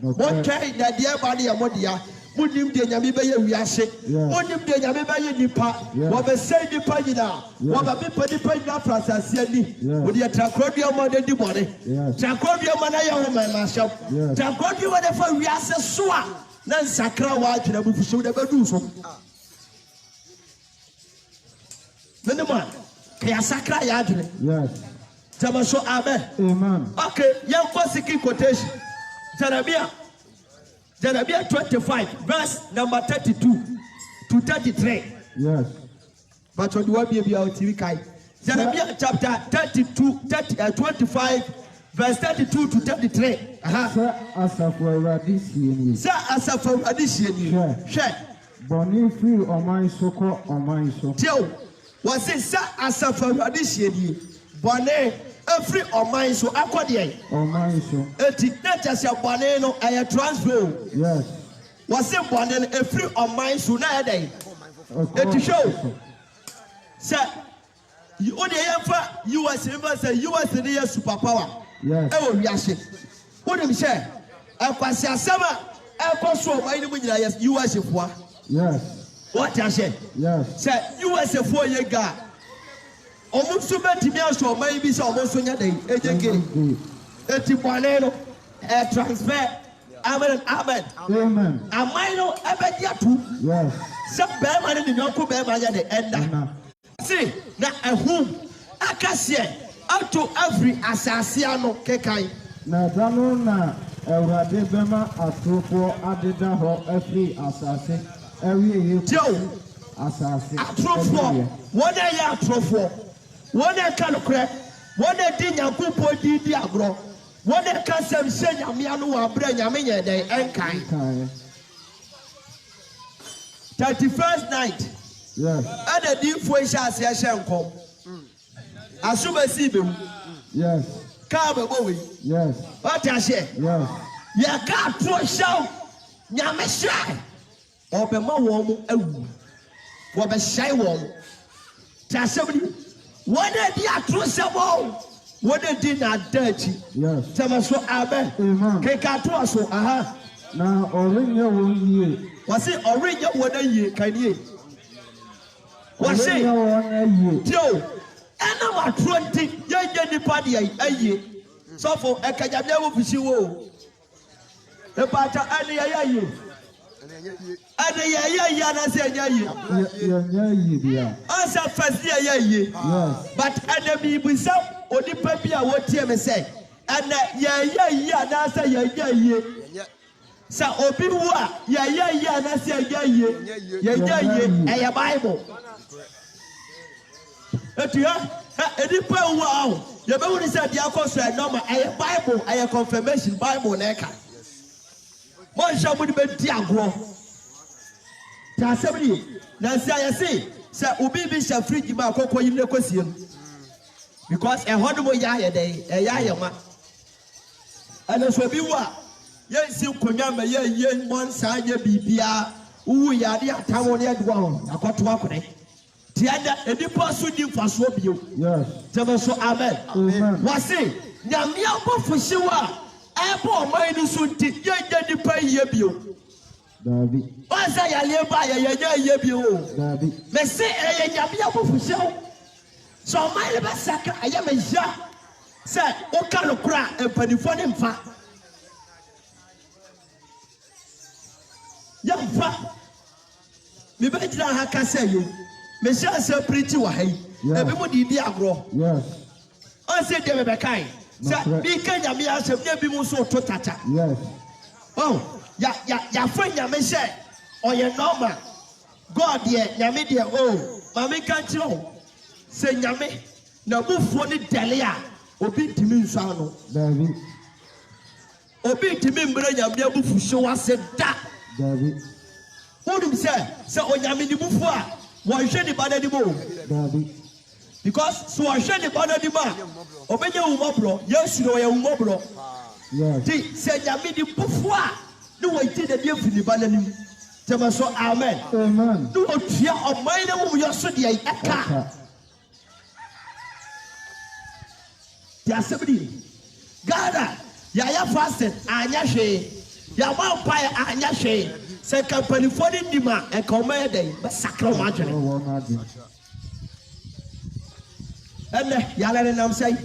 okay na dia ba ne ya mo dia munim de nyame be ye wiase munim de nyame be ye nipa wo be say nipa nyina wo ba be nipa nyina fransase ani wo de trakodia mo de di bore trakodia mo na ye ho ma sha trakodia wo de fa wiase so a na nsakra wa atwena bu fuso de bedu so nene ma kaya sakra ya atwene yes tama so amen okay yan kwasiki quotation Jeremiah 25, verse number 32 to 33. Yes. But what do you be about TV Kai? Jeremiah chapter 25, verse 32 to 33. Sir Asafo Radisieni. Sir Asafo Radisieni. Share. Boni free oman soko oman so. Tio, was it Sir Asafo Radisieni? Boni every oman so akwadie oman so eti nature se bone no aye transfer yes was say bone every oman so na edai eti show say you only for US remember say US dey superpower yes e wo wiase woni mi say akwasi asama e ko so oman ni mu nyina US foa yes what I say yes say US foa ye ga omo so betimi aso oman bi se omo so nya dai ejeke eti bone no e transfer amen amen amen no e be dia tu yes se be ma ne nyonko be ma nya de enda see na ehum akasie out to every asase ano kekai na dano na Ewurade bema atrofo adeda ho every asase every ye asase atrofo wona ya atrofo wona kanokre wona di nyankopɔ di agro wona kasem se nyame anu wa bra nyame nye den enkai 31st night yes ada di fo isha ase ehye nkom asuba si be yes ka be bo we yes what ya share yes ya ka tro show nyame share obema wo mu awu wo be shine wo ta sebri wona di atro sebo wona di na dachi yes tama so amen ke ka to so aha na orinye wo yie wase orinye wo na yie kan yie wase tio ana wa 20 yenye nipa de aye so for ekajabia wo fisi wo e pa ta ani ya yie ade ya na se nya yie yie bia asa fasi ya yie yes but enemy bisa onipa bi a wotie me say ana ya na sa ya yie Sa obi wu a ya na se ya ye Bible. Etia edipa wu a ye be woni se dia ko so normal Bible confirmation Bible na eka. Mo sha mo di be di agro. Ta asebri na se ayese se obi bi sha fridge ma akoko yi ne kosie because hodo mo ya ye dey ya ye ma. And so bi wu a yes, you could never ye one side ye bibia, who ya the town yet one, I got to walk on it. The other, and the person you for so you. Yes. Tell us so, amen. Was it? Yamiabo for sure. Apple mine soon to ye the pay ye bill. David. Once I live by ye bill. David. May say a Yamiabo for sure. So my best second, I am a ja. Sir, what kind of crack and penny for him fat? Young fa, me better ha ka say you. Me shall say pretty wa hey. Everybody be agro. Yes. I say dem be kai. Say me Kenya me asem na bi mu so to tata. Yes. Oh, ya friend ya me say oye normal. God there, nyame there oh. Ma me kan chiro. Say nyame na bufo ni dele a obi ntimi nso ano. David. Obi ntimi mbere nyame abufu so wase da. David. What do you say? So onyame ni bufu a wo hwe ni bana ni mo. David. Because so wo hwe ni bana ni ma. Obenye wo mobro, Yesu no ye wo mobro. Yes. Ti say nyame ni bufu a ni wo ti de die fini bana ni. Tema so amen. Amen. Ni wo tua oman na wo yo so de ai aka. Ti asebdi. Gada ya fasting anya hwe. Ya wa pa anya hwe. Se company for the dima and come there but sacro margin. And yalla nam say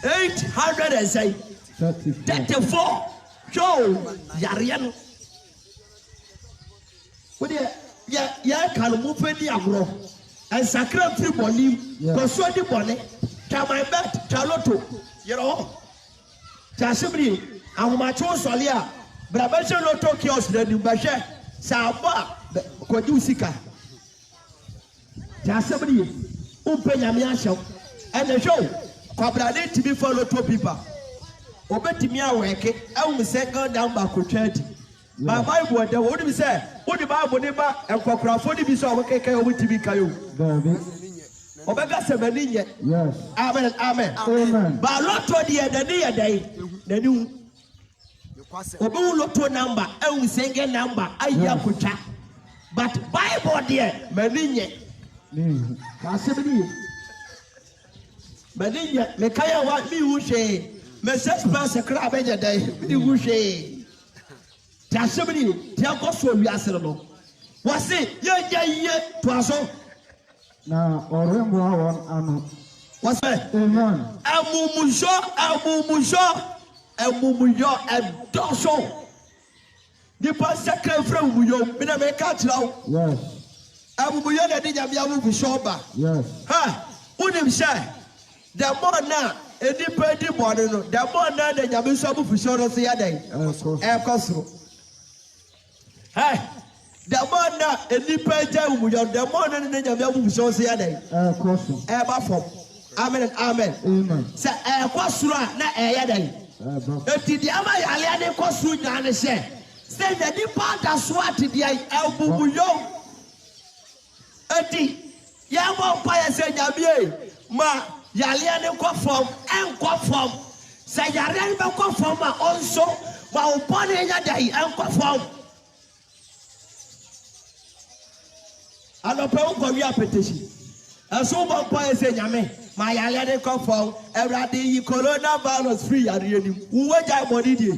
800 and say 34. Joe Yarian. What ya can move the agro and sacred free body, persuade the bonnet, tell my bet, Charlotte, you know. Tasibri, and my choice solia. Brabasha no Tokyo's the Dubasha, Saba, Kodusika. Tasabri, Open Yamiasho, and the show, Quabrade to be followed to people. Obetimia wake, I will say go down back to 30. My Bible, the what do we say? What the Bible neighbor and Quacra 40 be so okay over to be Kayo. Omega 17. Yes. Amen. Amen. But not to the near day, the new. Obu loto number, I will sing a number, I yakucha. But Bible dear, Melinye. Possibly. Melinye, Mekaya want me who say, Message pass a crab in a day, who say. Possibly, Tiago, we are settled. Was it? Yeah, Twaso. Now, or one, what's that? Amen. Amumusho. Mumuyo and Dawson. The pastor came from Muyo, in America. Yes. Amuyo, that did have a shoulder. Yes. Ha! Wouldn't him say? The more now, a deep body, the more now that you have been so for sure of the other day. Of course. Hey! The more now, a deep Muyo, the more than you have been so the other day. Of course. Ever amen. Amen. Say, what's wrong? Not a day. Eti di ama yale ade kosu nyane se say the nipa da so ati di elbubu yo eti ya mo pa ya se nyabie ma yale ade ko form enko form say yale ade ko form ma onso ma upone nya dai enko form anope ko wi apetition aso mo pa ya se nyame ma yale de come from everade yi coronavirus free yare ni wo jai body die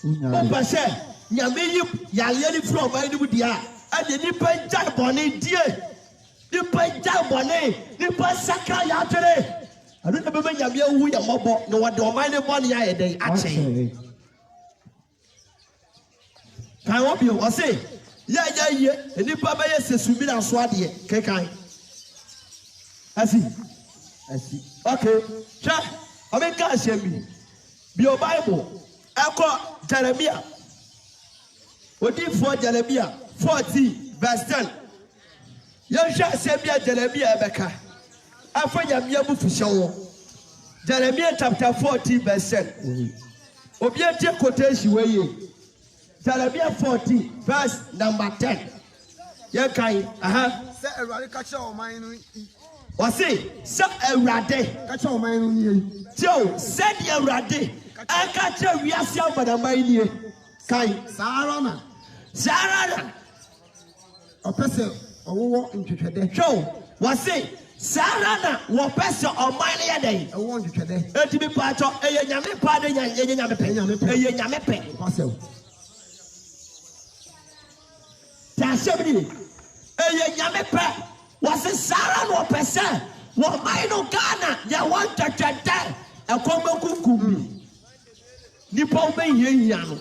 o pa se nyame yi yale ni from ba ni dia e de ni pa jai body die ni pa jai body ni pa saka ya tere anu na be nyame wu ya mobo no wode o man ni body ya ye den ache kan wo bi o se ya ye ni pa ba ye sesumi na so ade kekan I see. Okay. Sure. I mean, can't share me. Bio Bible. Echo Jeremiah. Odi for Jeremiah 40 verse 10. Yonsha Sebia Jeremiah Ebeka. Afanya miabu fishawo. Jeremiah chapter 40 verse 10. Obiete quotation weye. Jeremiah 40 verse number 10. Yekai Say Erade kacha o man no. Wasi sa Erade Kacha o man no nie. Tio said Erade akacha wiase abadamai nie. Kai Sarana. Opese owo ntwetwede. Show wasi Sarana wo pese oman ye den. Owo ntwetwede. Eti bi pacho eye nyame pa de eye nyame pe. Eye nyame pe. Pasel. Tasebri eye nyame pe. Wasi Sarana wo pese wo man no Ghana ya want to twetwede. Ekombe kukumbi. Nipa obehia no.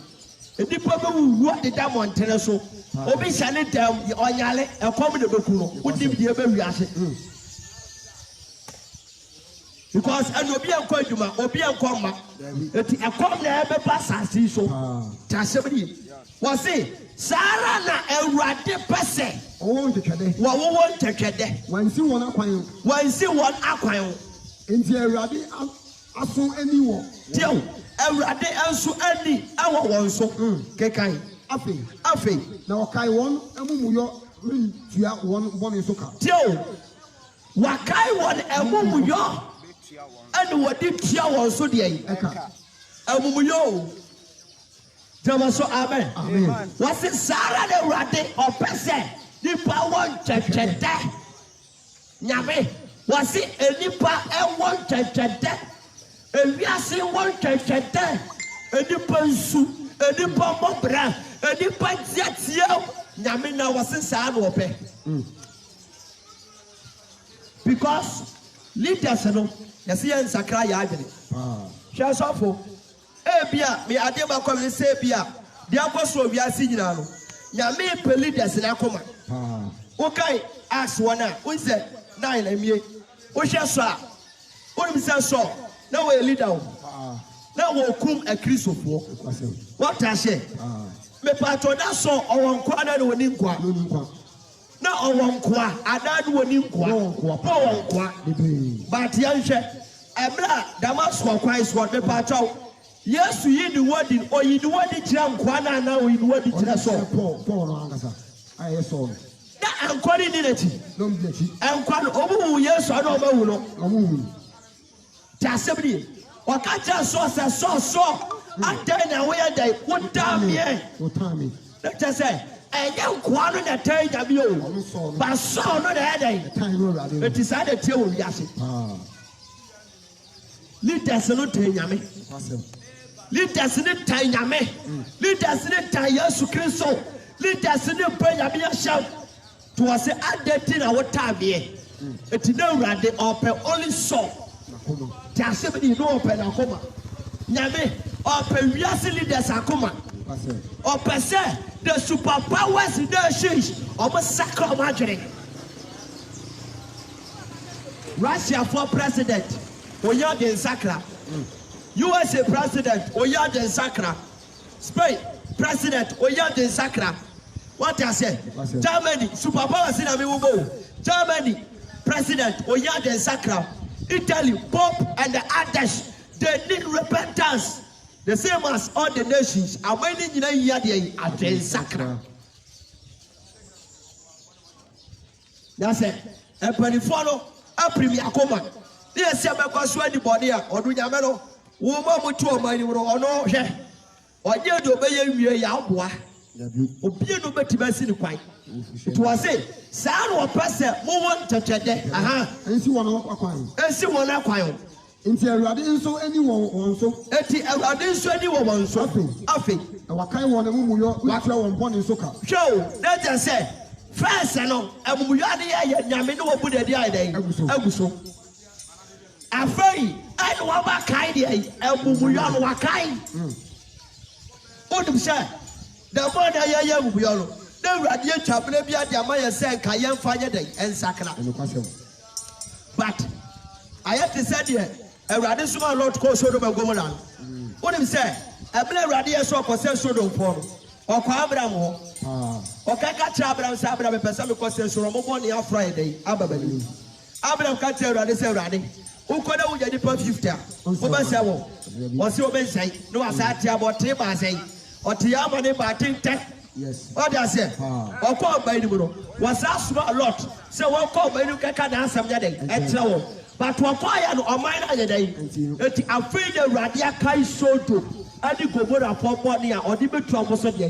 Nipa be wuwa de da montene so. Obi shane dem onyale ekom de beku no. Wodi bi e be wiase. Because obi enko adwuma, obi enko ma. Eti ekom na e be pasasi so. Tasebri. Was say Sara na Ewurade pese. Owo ntwetwede. Wa wo ntwetwede. Wansi won akwan. Wansi won akwan. Enti Ewurade aso ani wo. Tio Ewurade anso ani awo won so. Kekan. Afi. Na okai won amumuyo ntua won bone so ka. Tio wakai won amumuyo ani wodi tua won so de yi. Eka. Amumuyo. Jama so amen. Amen. Was it Sarah the Rade or Pese? The power chechede. Nyame. Was it a nipa and one chechede? A viasi one chechede. A nipa su. A nipa mobra. A nipa ziatio. Nyame na was it Sarah or Pe? Because leaders no. Yasi en sakra ya agene. Shall suffer. Ebia me ade ba kwa me se bia de akoso wiase nyina no nyame pe leaders na akoma okay ask one na who say 9 amie wo hwe so a woni se so na we leader wo na wo kum a kristofo what I say me pato na so owon kwa na woni nkwa na owon kwa ada na woni nkwa owon kwa but yan hwe ebra Damascus Christ what me pato Yes, you the word or you the word jam kwana now in word so. Paul no angasa. I saw. That I'm calling it. No bleti. I'm calling obu yes or no ba no. Amu. Tasebri. Wakacha so. Adan na we dey what time here. What time? Let us say ẹ̀yẹ́ nkwa no na tẹ́ ẹ̀yà bí o bá sọ̀ọ́ no na ẹ̀dá yìí ètí sáà dẹ̀ tiẹ̀ wò wíyásí leaders no tẹ̀ ẹ̀yàmẹ́ leaders no tẹ̀ ẹ̀yàmẹ́ leaders no tẹ̀ Yesu Kristo leaders no pẹ̀ ẹ̀yàmẹ́ yẹ ṣẹ́w tó wọ́n sẹ́ adé tí na wọ́n tà mí yẹ ètí náà wúradé ọ̀pẹ̀ only sọ̀ tí a sẹ́ mi ní inú ọ̀pẹ̀ nà kọ́mà nyàmẹ́ ọ̀pẹ̀ wíyásí leaders àkọ́mà. Opese the superpowers in the sheets of a sacred margarine. Russia for president, Oyade Sakra. USA president, Oyade Sakra. Spain president, Oyade Sakra. What I say? Germany, superpowers in Amigo. Germany president, Oyade Sakra. Italy, Pope and the others, they need repentance. The same as all the nations are many in a year at the sacra. That's it. A penny follow a premier command. Yes, I'm a sweaty body or do Yamelo, woman with 2 money or no, or you do obey a yawa. Obey no better best in the quiet. It was it. Sound or person, more to check. And see one of Aquine. And see one Aquine. Inti Erade so anyone so eti Erade so anyone so afi wakai won emu yo watra won bone so ka show that just say first no emu yo ade ya nyame no obu de dia ide aguso afai ai wa ba kai de emu yo no wakai odum say the boy da ya emu yo no the Erade twabere bia de ama ye say nka ye mfa nye den ensakra but I have to say there Erade suma Lord ko so do ba gomora What him say? I blame Radia so for sale so for or Abraham or Kaka Abraham Sabra person because there's so money on Friday. Abraham can't tell Radi say Radi. Who could have get the 50? Over several. What's your best say? No, I said about Tiba say or Tiamani by 10. Yes. What I say? Or call by the Budo. Was asked a lot. So what call by you can answer day and so. But to acquire or mine other day, I'm afraid the Radia Kai so to. I think go for a body or the troubles of the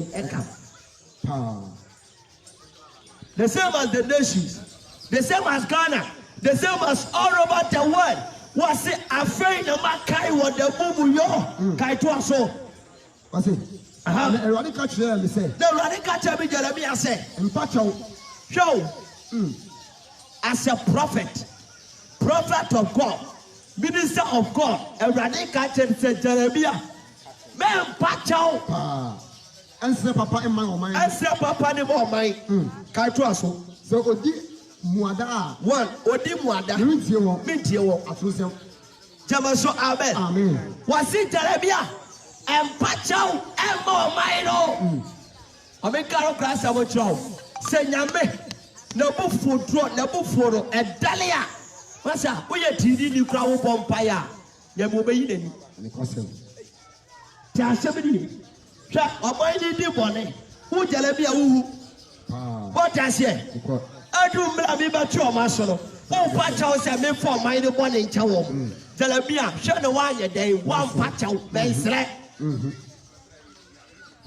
the same as the nations, the same as Ghana, the same as all over the world. Was it afraid of my Kai what the Bubu yo? Kai to us so. What's it? The radical chair, they say. The radical chair, Jeremiah said. And Pacho. Show. As a prophet of God, minister of God, a radical chair said Jeremiah. Man, Pacho. And say Papa in my mind. And say Papa in my mind. Kai to us so. So, Odi Muada. One, Odi Muada. Mintiwo. Atusium. Jamaso, amen. Amen. Was it Jeremiah? And Pacho and more mine. I make Carol Class of a job. Say Yame, no buffo draw, no buffo, and Dalia. What's up? We are TD new crowd vampire. Yamu and the costume. Tashabini. Shut up, I need the bonnet. Who Jalabia who? What I say? I do me about your muscle. Oh, Pacho said me for my one in Chow. Jalabia, shut the one a day, one Pacho, Bensre.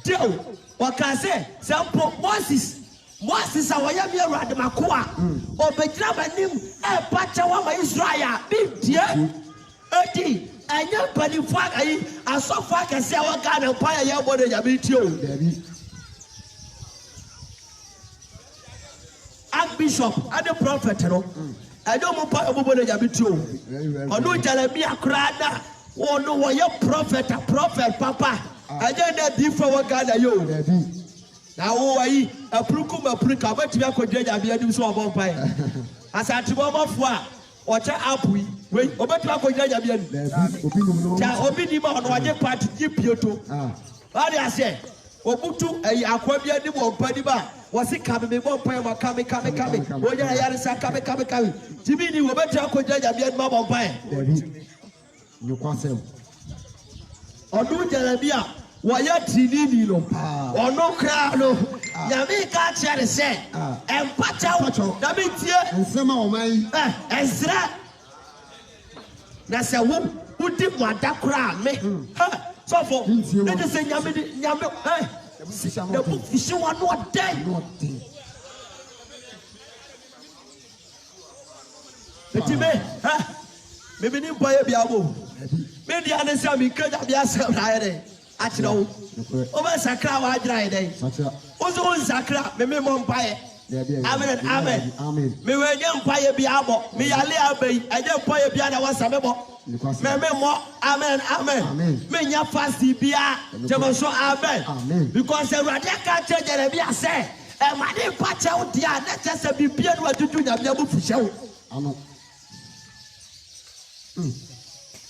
Joe, what can I say? Some Moses, our young Radamakua, or Betraman him, a Pachawa Israel, big dear, and young Penny Fag, I saw Fag and say, what kind of fire your body you meet you, Archbishop, and the prophet, I don't know what you meet you, or no Jalabia Crada. Oh no, what your prophet, Papa. I don't know different what God are you. Now, oh, I a prukum a prick, I bet you could judge a beer do so about fire. As I to of what, watch out, we wait, or bet you could judge a beer. Open on what your party keep you to. What I say, Obutu, a aquabia de one padiba. Was it coming? One poem coming. What are coming? Jimmy, you bet you could judge a beer, Mama Pie. You can't say. Or do Jeremiah, why you TV no? Or no crowd, no. Yami can't share the say. And Pacho, Davitia, and some of mine, and Sra. That's a woman who did what that crowd, me. So for let us say Yami, the book is so not dead. Maybe you buy a biabo. Maybe I understand me because I be a Saturday. Actually, over Sakra, I dry day. Also, Sakra, maybe Mompire. Amen. Me when young Pire Biabo, me a lay I don't buy a piano was a memo. Maybe more, amen. Me ya fasty bia, Jamaso, amen. Because the Radiaka Jeremiah said, and my name patch out the other just a be piano to do the Bible for show.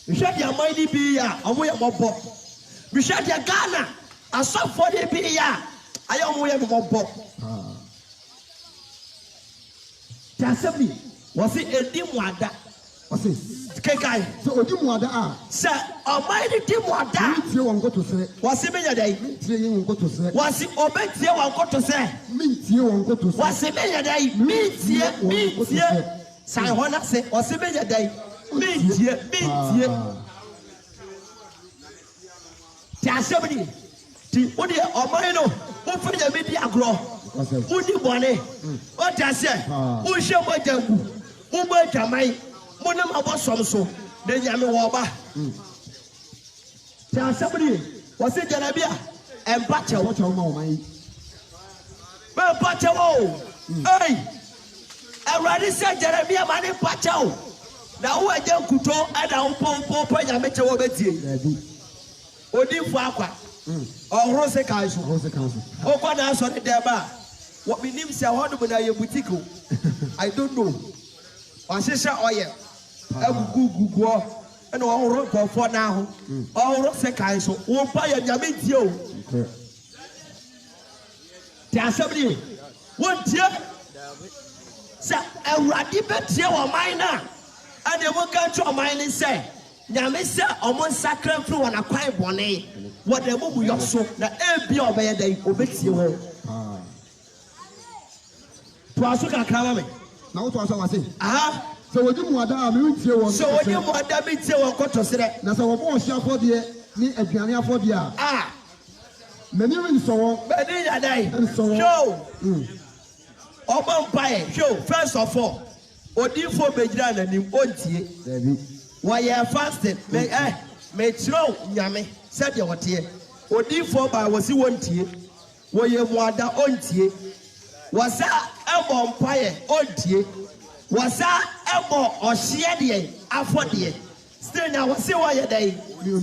We shut your mighty be ya, and we are more pop. We shut your Ghana, a soft for the be ya. I am way more pop. Tassabi, was it a dim water? Was it? Kekai, so a dim water, sir, a mighty dim water. You won't go to say, was it a day? You won't go to say, was it obey you won't go to say? You won't go to say, was it a day? Meet here. Say, what I say, was it a day? Meet here. Tassabi, what do you, or mine, who for the media grow? Who do you want it? What I say? Who shall my dog? Who might have my Monam was also, then Yamawaba. Tell somebody, was it Janabia? And Pacha, what your mama? Well, Pacha, hey, I already said Janabia, my name Pacha. Now, who are young Kuto and our Pompo, Yamacha Wabeti? Odi Faka, or Rose Council. Oh, what else on the Deba? What we name say, how do we know boutique? I don't know. Or Sisha Oya, and all for now. All second, so won't buy a Yamitio. There somebody. What year? Sir, a radibet here or minor. And they will go to a mine and say, Yamisa, almost sacred through an acquired one. What they will be also the LB of a day obeys you. Twasuka come now to answer was saying. Ah, so we do more than we tell so when you want that bit to what to say. Now, so we share for the ni a piano for the Ah, many in so but in a day, show. Open pie, show, first of all. Odi for Bejran and him ontie. Why you fasted? May throw Yame, said your tear. Odi for by was you ontie. Why you want that ontie? Was that elbow pie ontie? Was that elbow or sheddie? Affordie. Still now, see why you day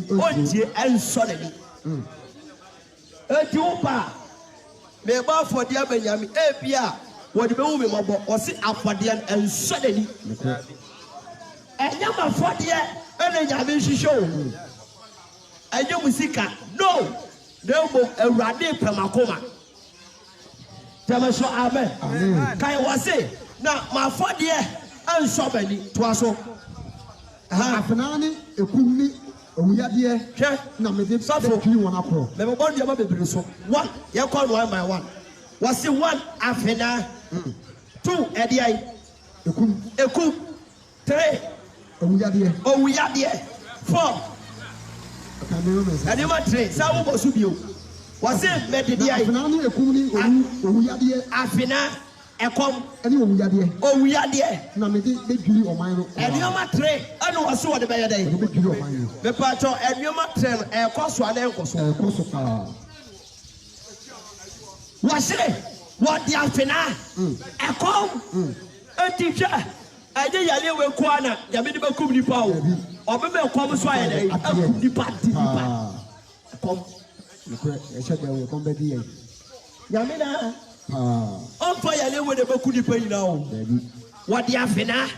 ontie and suddenly. A tupa may bow for the Abenyami, Apia. What the movie or sit up for the and suddenly. And number 40 and then show. And you will see no a radi permacoma. Tell us so, amen. Can you was say now my 40 and so many twaso. Afanani, a kumi, we are here. Namid, suffer you one up. Never want your baby so. One, you call one by one. Was it one afena? 2 Eddie, a coop, 3 we are there. 4 and you might train. Some was you. Was it Medidi? Afina, a com, and we are there. And you might train. I know I saw the better day. The patron and you might train a cost one ankle. Was it? What the afina? A com, a teacher. I did a little corner, Yamiba Kumni Power, or maybe a common swine, a party. Yamina, on fire, they would have a good pay now. What the afina?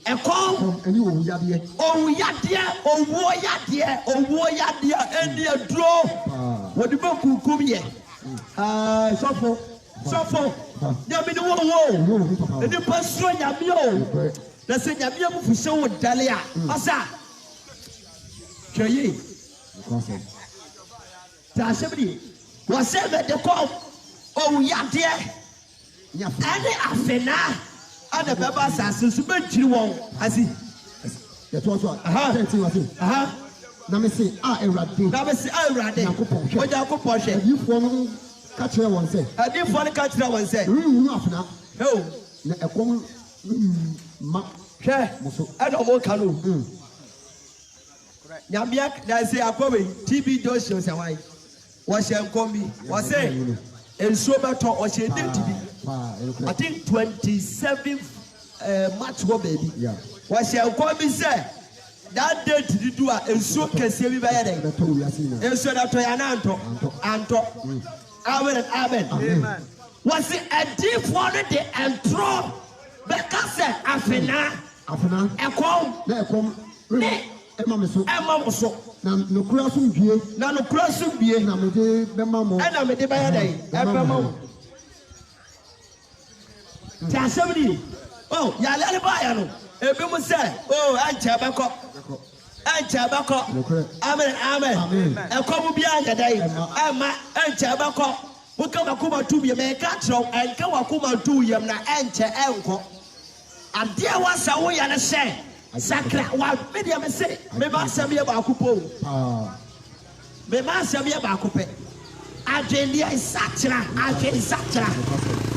A com, oh, yadia, oh, war yadia, oh, war yadia, and the draw. What the book will come here? Suffer. Yamina, whoa, and the pastor Yamio. That's it, Yamio for so Dalia. Asa. Kaye. Tashabri. Was ever the call? Oh, yadia. And the afena. And the Babas as a you won't. I see. That was what Now me say, Eradi. Now me say, Eradi. What you go Porsche? You follow catch one say. I didn't follow catch one say. Enough now. No. A common I don't want canoe. Yambiak, that's a probably TB does shows away. Was your combi? Was say, and so much or she did TV. I think 27th March, baby. Yeah. Was your combi say? That day to do a and so can see me by a day. And so that Anto. Amen and amen. Was it a deep one day and throw? Because Afena, a come, Emma so. No crossing view, no crossing view, and I'm a day by a day. Somebody, oh, Yala Bayano, a woman said, oh, and Chabako, and Chabako, amen, a come behind the day, and Chabako. Who come a kuma to be a catro and come a kuma to yam na enter uncle. And there was a way and a say, Sacra, what medium say, me must be about Kupo. Me must be about Coupe. Argentia is Satra, Argentina Satra,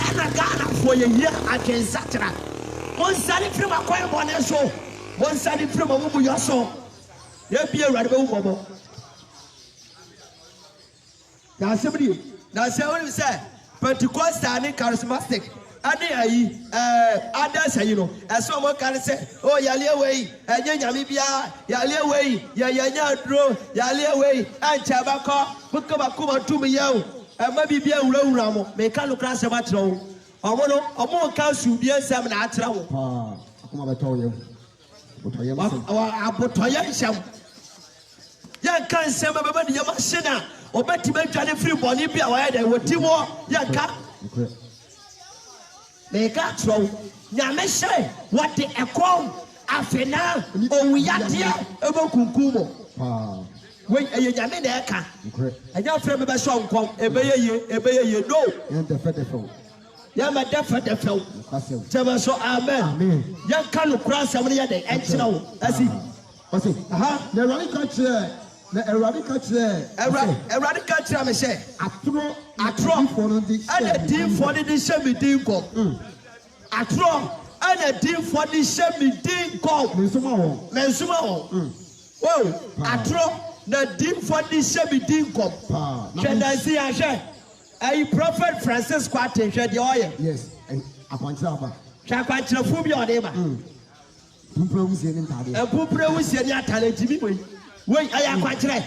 and a Ghana for a year, Argentina Satra. One side from a quiet one and so, one side from a woman your soul. There be a radical woman. Now, somebody. Now, say what you say, Pentecostal and charismatic. Others, you know, as someone can say, oh, Yaliaway, and Yamibia, Yaliaway, Yayadro, Yaliaway, and Chabako, Bukabakuma to me, yo, and maybe be a low ramo, make a look at a matro, or more council, be a seven at travel. Come on, I told you. abotoya nhyam yɛnka nsɛm bɛbɛ ne yɛma hye no a ɔbɛtumi adwane firi bɔne bi a wɔyɛ dɛ wɔtim hɔ yɛnka meka kyerɛ wo nyame hyɛ wɔde ɛkɔm afena owuyadeɛ ɛbɛkunkum mɔ wei ɛyɛ nyame na ɛka ɛnyɛ frɛ me bɛhyɛ nkɔm ɛbɛyɛ yie no yɛma dɛfɛdɛfɛw kyɛmɛ so amen yɛnka nokora asɛm no yɛde ɛnkyerɛ wo asi na Awurade ka kyerɛ me sɛ atorɔ ɛna dinfoɔ no de hyɛ me din nkɔm atorɔ ɛna dinfoɔ de hyɛ me din nkɔm mensoma wɔn o atorɔ na dinfoɔ de hyɛ me din nkɔm hwɛ nansi ahwɛ ɛyi prophet Francis Kwate hwɛ deɛ ɔyɛ yes akwankyerɛ aba hwɛ akwankyerɛfo bi a ɔde ba mpupure wusie ne ntade mpupure wusie ne atade gyimi wei ɛyɛ akwankyerɛ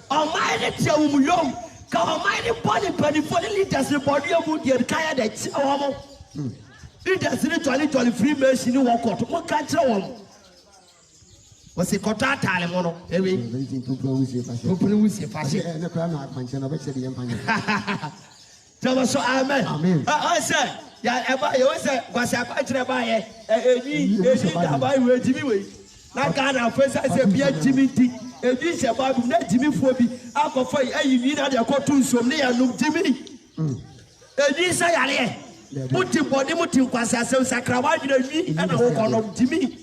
ɔman ne tia wo mu yom ka ɔman ne bɔ ne mpanimfoɔ ne leaders ne bɔdeɛ mu deɛ kayɛ dɛ kyerɛ wɔ mo leaders ne tɔle Freemason ne wɔ kɔto mo ka kyerɛ wɔn wɔsi kɔtɔ ataale mo no ewi mpupure wusie fashe ne kora na akwankyerɛ na ɔbɛkyerɛ de yɛn mpanyɛ tɛmɛ so amen ɔsɛ ya ɛba yɛ wɔsɛ kwasi akwankyerɛ ba yɛ ɛni daba iwe gyimi wei na Ghana fɛsɛ sɛ bia gyimi di ebi hyɛ baabu na gyimi foɔ bi akɔfɔ yi ayi nwi na de ɛkɔto nsuom ne yɛ num gyimi ebi sɛ yareɛ mo ti bɔde mo ti nkwasi asɛm sakrawa adwene nwi ɛna wɔkɔ nɔm gyimi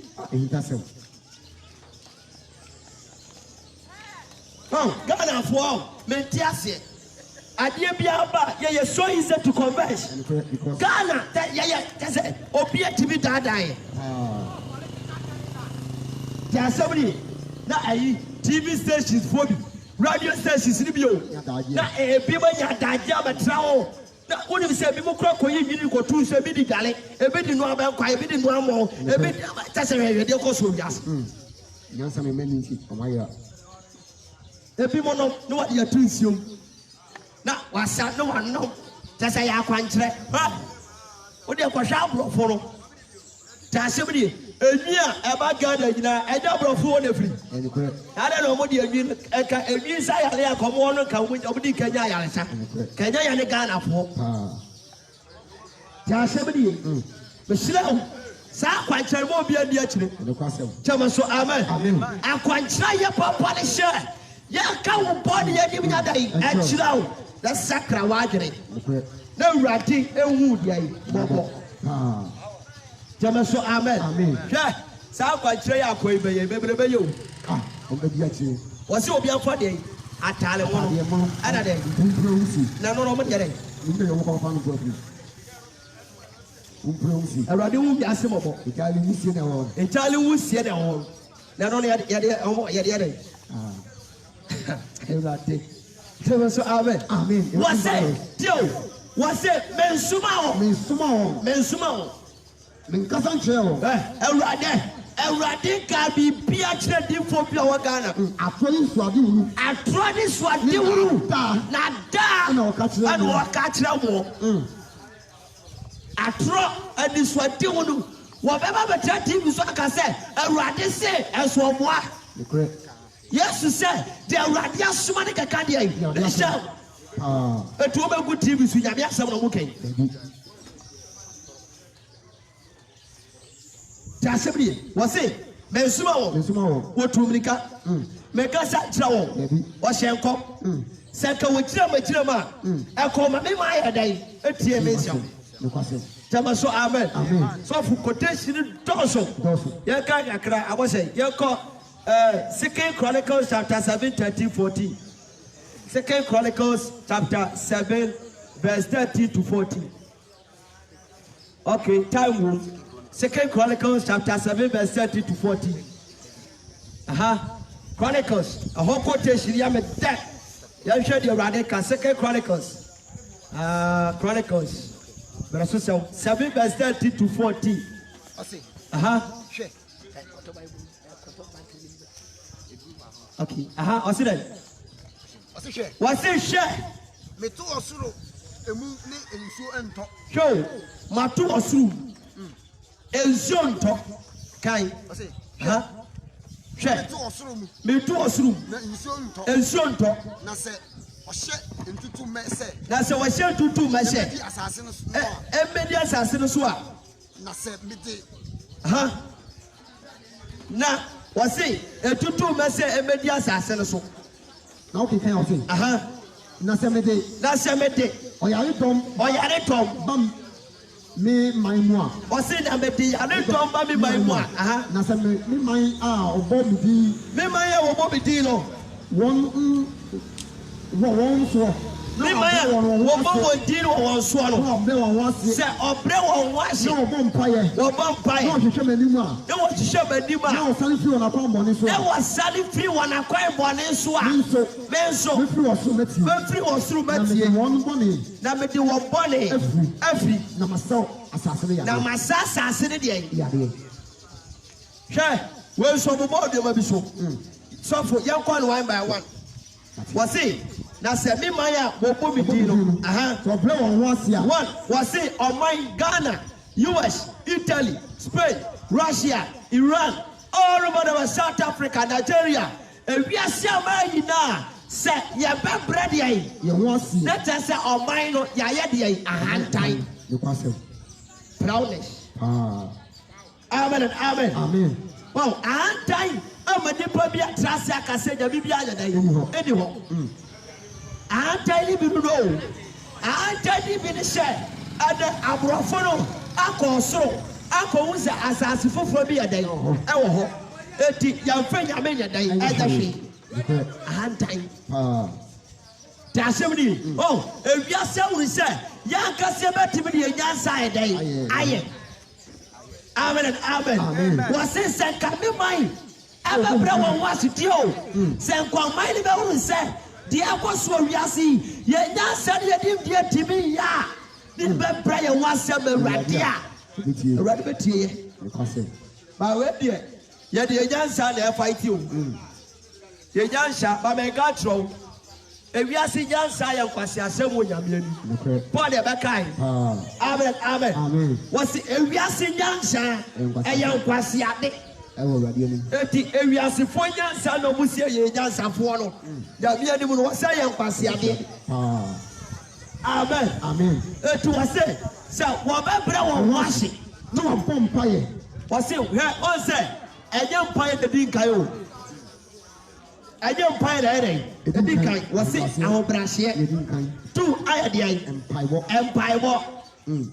Ghana foɔ mɛnti aseɛ adeɛ bi aba yɛyɛ so easy to converse Ghana yɛyɛ kɛsɛ obi atimi daadaa yɛ ti asɛm na ayi TV stations foɔ bi radio stations ni bi o na ebi ma nya adagye abɛtena hɔ na wonim sɛ ebi mo kura kɔyi nwini kɔtu nso ebi di dwale ebi di nua bɛnkwa ebi di nua mɔ ebi di kyɛsɛ hwɛhwɛdeɛ kɔ so wiase nyansa mi mɛni nti ɔmayɛ ebi mo nom ne wɔde yɛto nsuom na wasa ne wanom kyɛsɛ yɛ akwankyerɛ wode kɔhwɛ aborɔfo no te asɛm deɛ enwi a ɛba Ghana nyinaa ɛnyɛ aborɔfo wɔ n'afiri ɛdɛ na ɔmo de enwi ɛka enwi nsa yare a kɔmɔ no ka ɔmo de Kenya ayaresa Kenya yɛ ne Ghanafoɔ te asɛm deɛ mehyerɛ wo saa akwankyerɛ ma obi adi akyire kyɛmɛ so amen akwankyerɛ yɛ papa ne hyɛ yɛka wo bɔ ne yɛdim nya da yi ɛkyerɛ wo na sakra w'adwene na Awurade ehu deɛ yi bɔbɔ jẹ́mi so amen hwẹ́ sáà kwankyerɛ yɛ akɔ yi bɛyɛ bebree bɛyɛ o wọ́n sẹ́ obi afɔ deɛ ataale wɔn ɛna dɛ na nɔnɔ ɔmo deɛ dɛ Awurade wu bi ase mɔbɔ ntaale wu sie na ɛwɔ na nɔnɔ yɛde ɔmo yɛde dɛ Awurade jẹ́mi so amen wọ́n sẹ́ tiɛw wọ́n sẹ́ mɛnsuma wɔn. Menkasa nkyerɛ wɔ Awurade ka biribi akyerɛ dinfo bi a wɔ Ghana atorɔ ne suade wuru na daa ɛna wɔka kyerɛ wɔ atorɔ ɛne suade wuru wɔbɛba bɛtena TV so aka sɛ Awurade se ɛsoɔmoa Yesu sɛ deɛ Awurade asoma ne kɛka deɛ ɛhyɛ ɛtu wɔbɛgu TV so Nyame asɛm na ɔmo kɛn asɛmdi wɔse mɛnsuma wɔ wɔtu mirika mɛka sa kyerɛ wɔ wɔhyɛ nkɔm sɛ ka wɔkyerɛ a ɛkɔ ma me ma ayɛ dan ɛtie me nsɛm gyama so amen sɔfo quotation dɔɔso yɛka kakra abɔ sɛ yɛkɔ 2 Chronicles chapter 7 13 14 2 Chronicles chapter 7 verse 13 to 14 okay time will 2 Chronicles chapter 7 verse 30 to 40. Chronicles. A whole quotation here me that. You show the radical 2 Chronicles. Chronicles. Verse 7 verse 30 to 40. Okay. What's it? What's it share? Me to osuro emu ne ensuo ento. Show. Ma to osuro. Enzonto Kai. Huh? Hwɛ. Me to osuru. Na nsuo ntɔ. Nsuo ntɔ. Na sɛ ɔhyɛ ntutu mɛ sɛ. Na sɛ wɔhyɛ ntutu mɛ sɛ. Ɛmɛdi asase no so. Ɛmɛdi asase no so a. Na sɛ mede. Na wɔsi etutu mɛ sɛ ɛmɛdi asase no so. Na o kì í kẹ́ ọ sí. Na sɛ mede. Na sɛ mede. Ɔyare tɔm. Bam. Me man mu a. Ɔsi na mede yare tɔm ba mi man mu a. Na sɛ me man a ɔbɔ mi din. Me man a ɔbɔ mi din no. Wɔn soɔ. Me man a wɔbɔ wɔn din wɔ wɔn soɔ no. Ɔbrɛ wɔn wase. Sɛ ɔbrɛ wɔn wase. Na ɔbɔ mpaeɛ. Wɔbɔ mpaeɛ. Na ɔhwehwɛ m'anim a. Na wɔhwehwɛ m'anim a. Na ɔsane firi wɔn akwan bɔne so a. Na wɔsane firi wɔn akwan bɔne so a. Me nso. Mefiri wɔ soro mɛtie. Mefiri wɔ soro mɛtie. Na mede wɔn bɔne. Na mede wɔn bɔne. Afiri. Na masa asase no yadeɛ. Na masa asase no deɛ. Yadeɛ. Hwɛ wɔn nso ɔbɛbɔ ɔdɛma bi so. Sɔfo yɛn kɔ no one by one. Wɔsi na sɛ mi man a wɔbɔ mi din no. Ɔbrɛ wɔn wase a. One wɔsi ɔman Ghana, US, Italy, Spain, Russia, Iran, all over the South Africa, Nigeria. Ewiase aman nyinaa sɛ yɛbɛ brɛ deɛ yi. Yɛn wase. Ne kyɛ sɛ ɔman no yɛayɛ deɛ yi ahantan. Brownish. Amen and amen. Amen. Wow, ahantan ama nipa bi atrase akasɛ nyabi bi ayɛ dɛ yi. Ɛni hɔ. Ahantan ni bi no. Ahantan ni bi ni sɛ ɛdɛ aborɔfo no akɔ soro akɔ hu sɛ asase foforɔ bi yɛ dɛ yi ɛwɔ hɔ. Eti yɛnfɛ nyame yɛ dɛ yi ɛdɛ hwee. Ahantan. Te asɛm ni ewiase ahuru sɛ yankasa bɛtumi de enyansa ayɛ dɛ yi ayɛ. Amen and amen. Wɔsi sɛ nkame man ɛbɛbrɛ wɔn ho asedie o. Sɛ nkwaman ni bɛhuru sɛ deɛ ɛkɔ so wiase yi yɛ nyansa ne yɛ dim deɛ timi ya ne bɛbrɛ yɛn ho asɛm Awurade a Awurade bɛtie yɛ. Baawe deɛ yɛde enyansa na ɛfa iti o. Yɛ nyansa bamɛnka kyerɛw ewiase nyansa yɛ nkwasi asɛm wɔ nyame ani. Paul yɛ bɛkae. Amen amen. Wɔsi ewiase nyansa ɛyɛ nkwasi ade. Eti ewiasefo nyansa na ɔmo sie yɛ nyansafoɔ no nyame anim no wɔsɛ yɛ nkwasi ade. Amen. Eti wɔsɛ sɛ wɔbɛbrɛ wɔn ho ahye na wɔbɔ mpaeɛ. Wɔsi hɛ ɔnsɛ ɛnyɛ mpaeɛ na di nkae o. Ɛnyɛ mpaeɛ na ɛyɛ dɛ edi kan wɔsi ahobrɛaseɛ. 2 ayɛ deɛ mpaebɔ.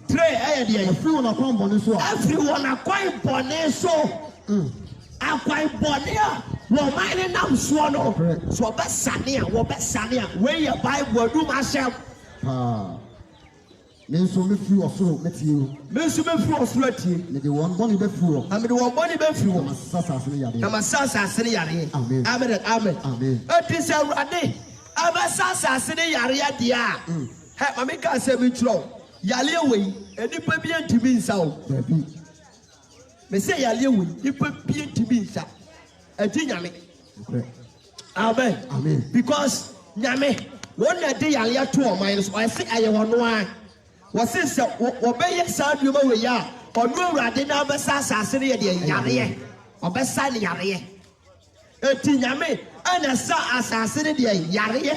3 ayɛ deɛ ɛfiri wɔn akwan bɔne so a. Ɛfiri wɔn akwan bɔne so. Akwan bɔne a wɔman ne nam soɔ no so wɔbɛsane a wei yɛ Bible adum ahyɛm. Me nso mefiri ɔsoro mɛtie o. Me nso mefiri ɔsoro atie. Mede wɔn bɔne bɛfiri wɔ. Na mede wɔn bɔne bɛfiri wɔ. Na masa asase no yareɛ. Amen. Amen. Eti sɛ Awurade abɛsa asase no yareɛ deɛ a hɛ mame ka asɛm bi kyerɛ wo yareɛ wei nipa bi ntumi nsa o. Mese yareɛ wei nipa bi ntumi nsa ɛgye nyame. Amen. Because nyame wɔn na de yareɛ to ɔman no so ɔyɛ ɛyɛ wɔn no a wɔsi sɛ wɔbɛyɛ saa nneɛma wei a ɔno Awurade na abɛsa asase no yɛ deɛ yareɛ ɔbɛsa ne yareɛ. Eti nyame ɛna sa asase no deɛ yareɛ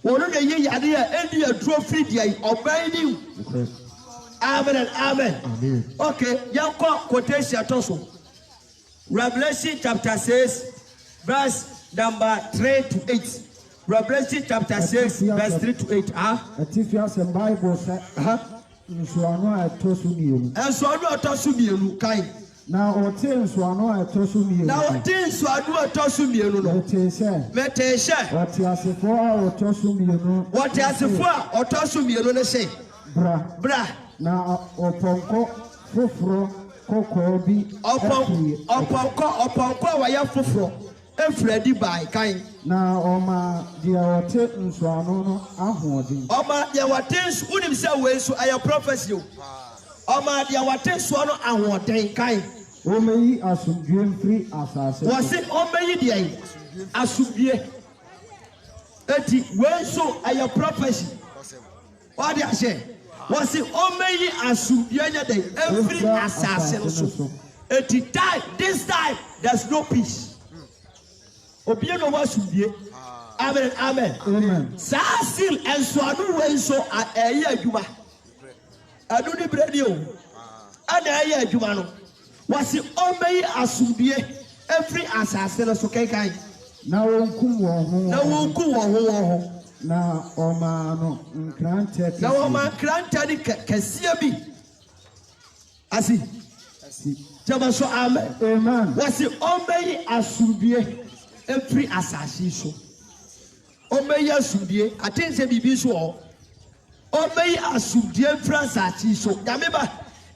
wɔn na yɛ yareɛ ɛni aduro firi deɛ ɔbɛn ni. Amen and amen. Okay, yɛn kɔ quotation to so. Revelation chapter 6 verse number 3 to 8. Revelation chapter 6 verse 3 to 8. Atifi asɛm Bible sɛ nsuano a ɛtɔ so mmienu. Nsuano a ɛtɔ so mmienu kan. Na ɔte nsuano a ɛtɔ so mmienu. Na ɔte nsuano a ɛtɔ so mmienu no. Mete hyɛ. Wɔte asefoɔ a ɔtɔ so mmienu. Wɔte asefoɔ a ɔtɔ so mmienu no hyɛ. Bra. Na ɔpɔnkɔ foforɔ kɔkɔɔ bi. Ɔpɔnkɔ a wɔyɛ foforɔ efiri adi baa kan. Na ɔma deɛ ɔte nsuano no ahoɔden. Ɔma deɛ wɔte nsu wunim sɛ wei nso ɛyɛ prophecy o. Ɔma deɛ wɔte nsuo no ahoɔden kan. Ɔmɛyi asomdue mfiri asase. Wɔsi ɔmɛyi deɛ yi asomdue. Eti wei nso ɛyɛ prophecy. Ɔde ahyɛ. Wɔsi ɔmɛyi asomdue nyɛ dɛ efiri asase no so. This time there's no peace. Obiano was to Amen. Amen. Sasil and so I do way so a year Juma. I do the radio. And a year Jumano. Was it only as every assassin of Sokai? Now, No one na omano granted. Now, man granted can see me. I see. Jamaso Amen. Amen. Was it only as every assassin? Obey asudie atense bibi so obey asudie fransachi so yameba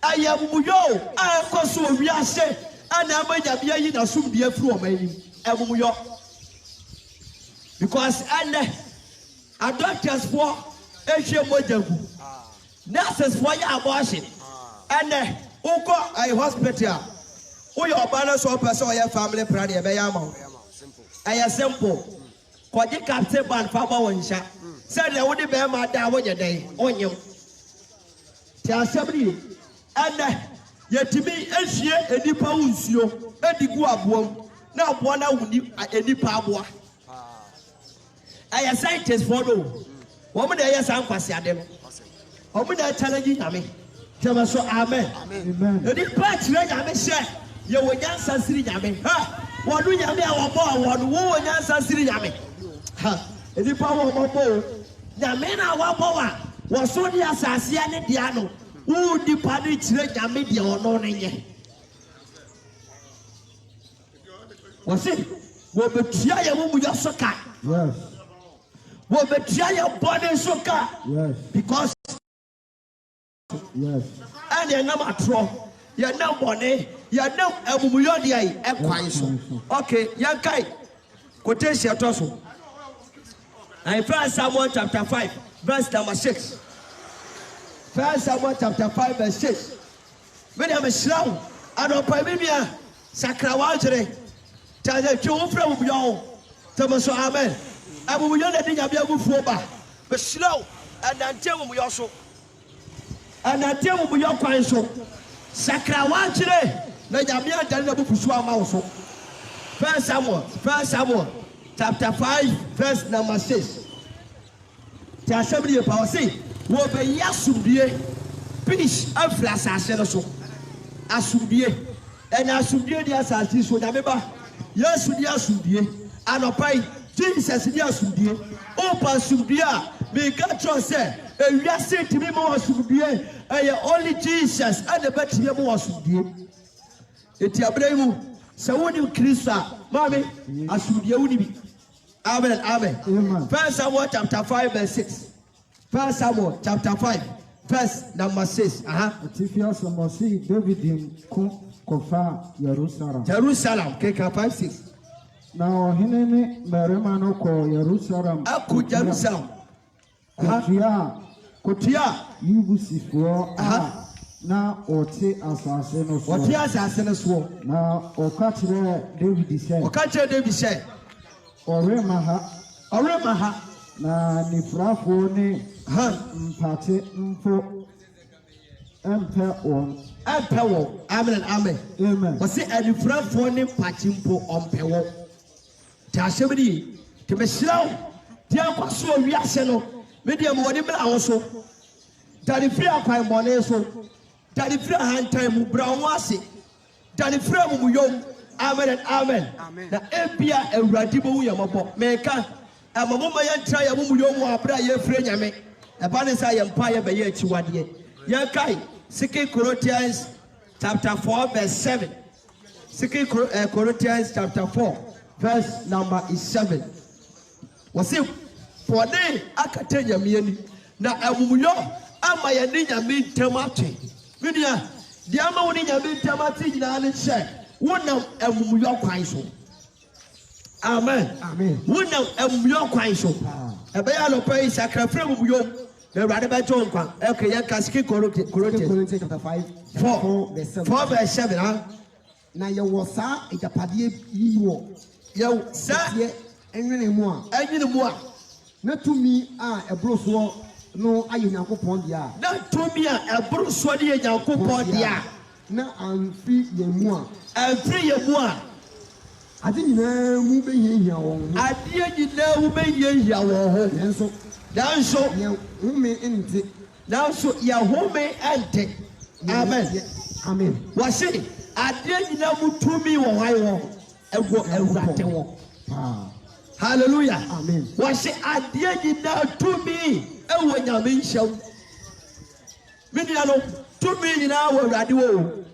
ayamuyo akoso wiase ana amanya yi na sumdie fru omani amuyo because and doctors for ehwe mojagu nurses for ya abortion and uko a hospital we your balance of person your family plan e be ya ma simple Kwaji captain ban faba wonsha said the only bear my da wo day on you tia sabri and yetimi ehie enipa unsuo edigu aboam na aboa na wuni enipa aboa aya scientist for no wo me dey san kwase ade no wo me dey challenge nyame tell so amen Amen. enipa chire nyame hye ye wo nyansa siri nyame ha wo do nyame a wo bo wo nyansa siri nyame ha enipa wo bobo nyame na wa bowa wo so dia asase ane dia no wo dipa ne kire nyame dia ono ne nye wo se wo betua ye mu yo soka Yes. wo betua ye body soka Yes. because Yes. and ye nam atro ye nam bone ye nam amumuyo dia yi ekwan so okay yan kai quotation atoso and 1 Samuel chapter 5 verse number 6. 1 Samuel chapter 5 verse 6. When I'm a shroud, I don't pay me a sacrawaltere. Tell the two from you. Thomas, amen. I will not let you be a good foba. But slow and until we also. And until we are quite so. Sacrawaltere. Let you be a terrible Puswa also. 1 Samuel. Chapter 5, verse number 6. Tell somebody about say, "Wo be yasubie, peace and flash so. Asubie, and asubie the asasi so. Nameba, asubie, and opai Jesus the asubie. Opa asubia, me God trust say, and we are saying to me more asubie, and only Jesus and the better me more asubie. Eti Abraham, so when you Christa, mommy, asubie unibi." Amen. Amen. 1 Samuel chapter 5 verse 6. 1 Samuel chapter 5 verse number 6. Atifia Samosi David in Kofa Jerusalem. Jerusalem. Keka 5 6. Now hinene merema no ko Jerusalem. Aku Jerusalem. Kotia Yibusifo na ote asase no so. Ote asase no so. Na okatire David say. Oremaha na nifrafo ne mpate mfo empewo amen amen wose anifrafo ne mpate mpo ompewo ta asebidi te mesiraw dia kwaso wiase no media mo woni mra wo so tari free akwan bone so tari free hantan mu bra wo ase tari free mu yom amen na ebia awurade bo wuya mabo meka amamo ya ntra ya mu yom abra ye free nyame eba ne sa ye mpa ye be ye achiwade ye kai 2 Corinthians chapter 4 verse 7. 2 Corinthians chapter 4 verse number 7. Wasi for day akate nyame ani na amumuyo ama ye ni nyame ntamate media di ama woni nyame ntamate nyina ne hye wonam amumuyo kwan so amen wonam amumuyo kwan so ebe ya lo pay sacrifice amumuyo the rather by John Kwan. Okay, yeah, Corinthians chapter 5, 4 verse 7. Now you was a paddy you sir, any more. Not to me, a bruce no, I am upon the not to me, a bruce, what you are coupon, yeah. na amfi yɛn mu a. Ɛmfiri yɛn mu a. Ade nyinaa mu bɛhiahia wɔn ho. Adeɛ nyinaa mu bɛhiahia wɔn ho. Nanso. Yɛn home nte. Nanso yɛn home nte. Amen. Amen. Wɔsi adeɛ nyinaa mu tumi wɔ hwan wɔ ɛwɔ Awurade wɔ. Hallelujah. Amen. Wɔsi adeɛ nyinaa tumi ɛwɔ Nyame nhyɛm. Me nua no tumi nyinaa wɔ Awurade wɔ.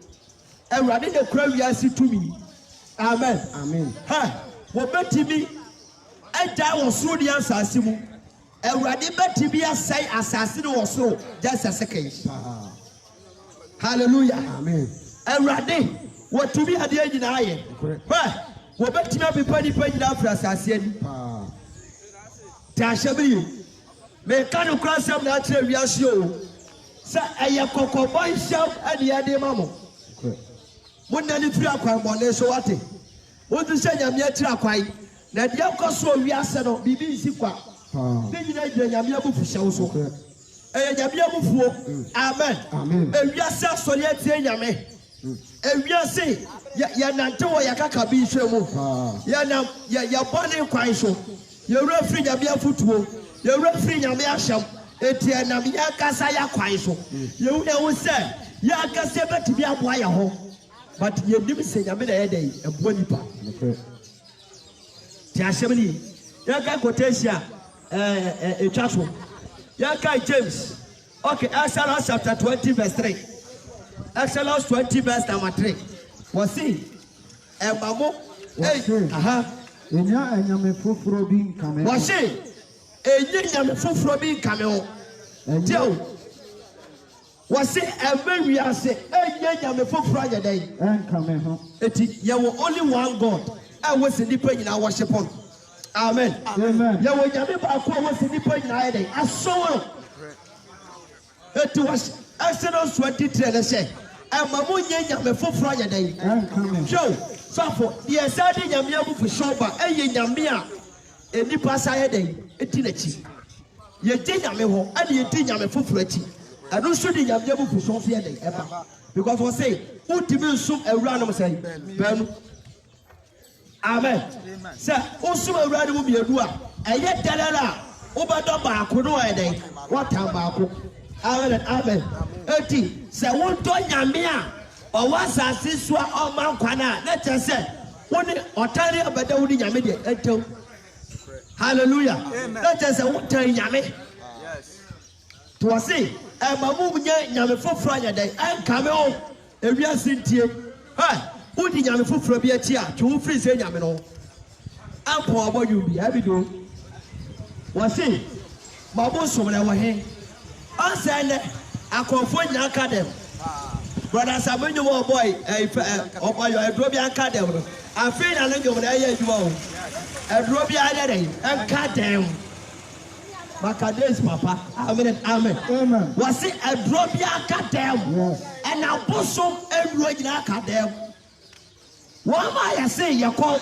Awurade de kura wiase tumi. Amen. Amen. Ha, wɔbɛtumi agya wɔ soro ne asase mu. Awurade bɛtumi asɛe asase no wɔ soro just a second. Hallelujah. Amen. Awurade wɔtumi adeɛ nyinaa yɛ. Ha, wɔbɛtumi apepa nipa nyinaa afiri asase ani. Te ahyɛ bi yi. Meka no kora asɛm na akyerɛ wiase o. Sɛ ɛyɛ kɔkɔbɔ nhyɛm ɛne yɛde ma mo. Monna ne firi akwanbɔne so wate. Wonti sɛ Nyame atiri akwan. Na deɛ kɔ so wiase no bibi nsi kwa. Ne nyina gyina Nyame abufuhyɛw so. Ɛyɛ Nyame abufuo. Amen. Amen. Ewiase asɔre atie Nyame. Ewiase yɛnante wɔ yɛkaka bi nhwɛ mu. Yɛnam yɛbɔne kwan so. Yɛwura firi Nyame afutuo. Yɛwura firi Nyame ahyɛm. Eti ɛnam yɛkasa yɛ kwan so. Yɛwura wo sɛ yɛakasa bɛtumi aboa yɛ ho. But yɛnim sɛ Nyame na yɛ dɛ ɛboa nipa. Ti ahyɛm ni yɛka quotation etwa so. Yɛka James. Okay, Exodus chapter 20 verse 3. Exodus 20 verse number 3. Wɔsi ɛmamo Enya enyame foforo bi nkame. Wɔsi enye nyame foforo bi nkame ho. Tio. Wɔsi ɛmɛ wiase enye nyame foforo ayɛ dɛ. Nkame ho. Eti yɛwɔ only one God. Ɛwɔ sɛ nipa nyinaa worship him. Amen. Amen. Yɛwɔ nyame baako ɛwɔ sɛ nipa nyinaa ayɛ dɛ. Asɔwɔ. Eti wɔsi Exodus 23 ne sɛ ɛmɛ mo nye nyame foforo ayɛ dɛ. Nkame. Joe. Safo, the Asadi Yamiabu for Shoba, Yamia, a nipa sayade, a tinachi. Ye did Yamiho, and ye did Yame for Fretti. I don't show the Yamiabu for Sophia ever. Because we say, who to be soon a random say, Ben. Amen. Sir, also a random will be a dua, and yet Dalala, Obadaba, Kuno day, what time Baku. Amen and Amen. 30, say, won't do Yamia. Owasa siswa oman kwana na chese woni otare abada woni nyame de etew hallelujah na chese wotan nyame yes to wase mamu nye nyame foforo anya dai ankame o ewiase ntie ha wodi nyame foforo bi achi a twe wo free se nyame no ampo oboyu bi abido wase mabo somre wo he ansene akofo nya academy brother Samuel boy boy Edrobia Academy. I feel I think over there you are. Edrobia Academy. Macades Papa. Amen. Amen. Amen. Was it Edrobia Academy? Yes. And now Bosom Edrobia Academy. What am I say? You call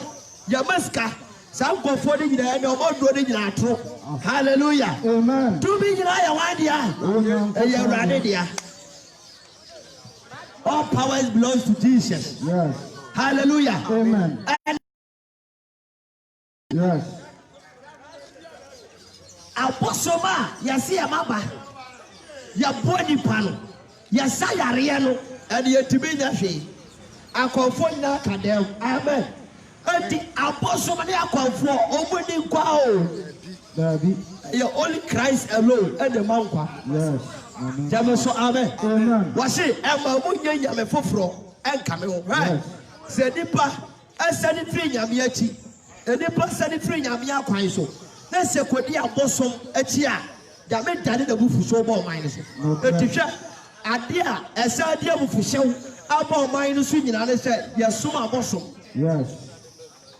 your maska. Some go for the end of all doing that true. Hallelujah. Amen. To be in I one dear. All powers belongs to Jesus. Yes. Hallelujah. Amen. And yes. Aposoma, yasi amaba, ya body pano, ya sayariano, and yet to be nashi. I confirm na kadem. Amen. And the aposoma ne akonfo omuni kwao. Daddy. Your only Christ alone and the man kwa. Yes. Amen. So amen. Amen. Wasi ema munye nyame foforo enkame ho. Right. Se nipa asani free nyame achi. Nipa asani free nyame akwan so. Na se kodi abosom achi a nyame dane na bufu so bo man so. Etihwe ade a esa ade bufu hyew abo man no so nyina ne se yesum abosom. Yes.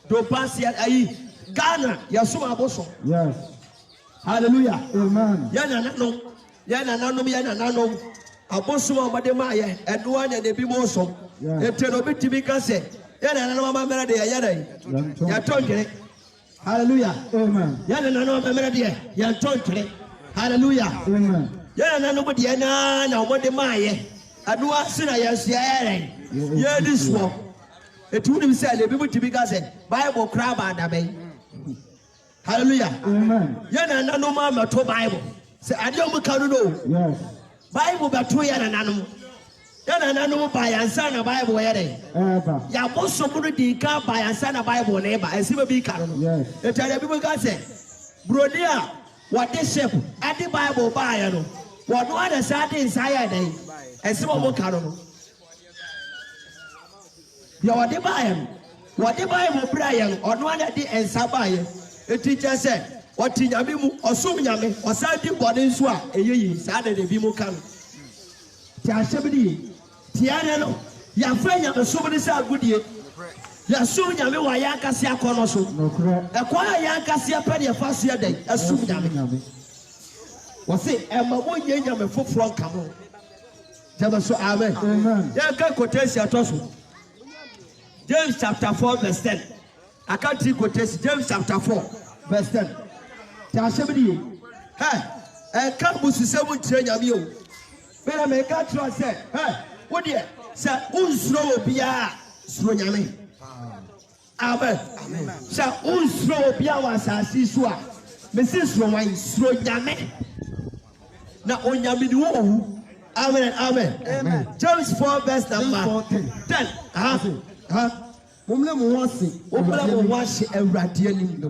Do pass ayi Ghana yesum abosom. Yes. Hallelujah. Amen. Yana nanom abosom amade maaye edoa nya ne bi mo so eteno bitimi ka se yana nanom amamera de ya tonjere. Hallelujah. Amen. Yana nanom amamera de ya tonjere. Hallelujah. Amen. Yana nanom de na omode maaye Anua sina yesiere. Ye this one. Etu nim say le bi mutimi ka say Bible kra ba da ben. Hallelujah. Amen. Ye na nanu ma meto Bible. Say ade o mu ka no. Yes. Bible ba to ye na nanu. Ye na nanu ba yansa na Bible ye dey. Ever. Ya boso mu di ka ba yansa na Bible na e ba. Esi bi ka no. Yes. Etu ade bi ka say broni a what this shape ade Bible ba ya no. What no other side inside ya dey. Esi mo ka no. Ya what the Bible. What the Bible Brian or no one at the end Sabaye. A teacher said, what in Yabimu or so yame or Sandy body swap a ye Saturday the Bimu come. Tiashabidi, Tiano, your friend of the Subadisa good year. Ya soon yame Wayaka Sia Conoso. A quiet Yankasia penny a fast year day, a soon yame. Was it Emma 1 year yame for front come on? Jamaso Amen. Yaka Cotesia Tosu. James chapter 4 verse 10. I can't read quotation. James chapter 4 verse 10. Tashabidi. Hey, and Campus is 7 train of you. But I make a trust say, hey, what dear? Sir, Unsro Bia Sronyame. Amen. Sir, Unsro Bia was a Siswa. Mrs. Rowan Sronyame. Now, on Yamidu. Amen. Amen. James 4 verse number 10. Mumle mo wase. Obla mo wase Awurade anim.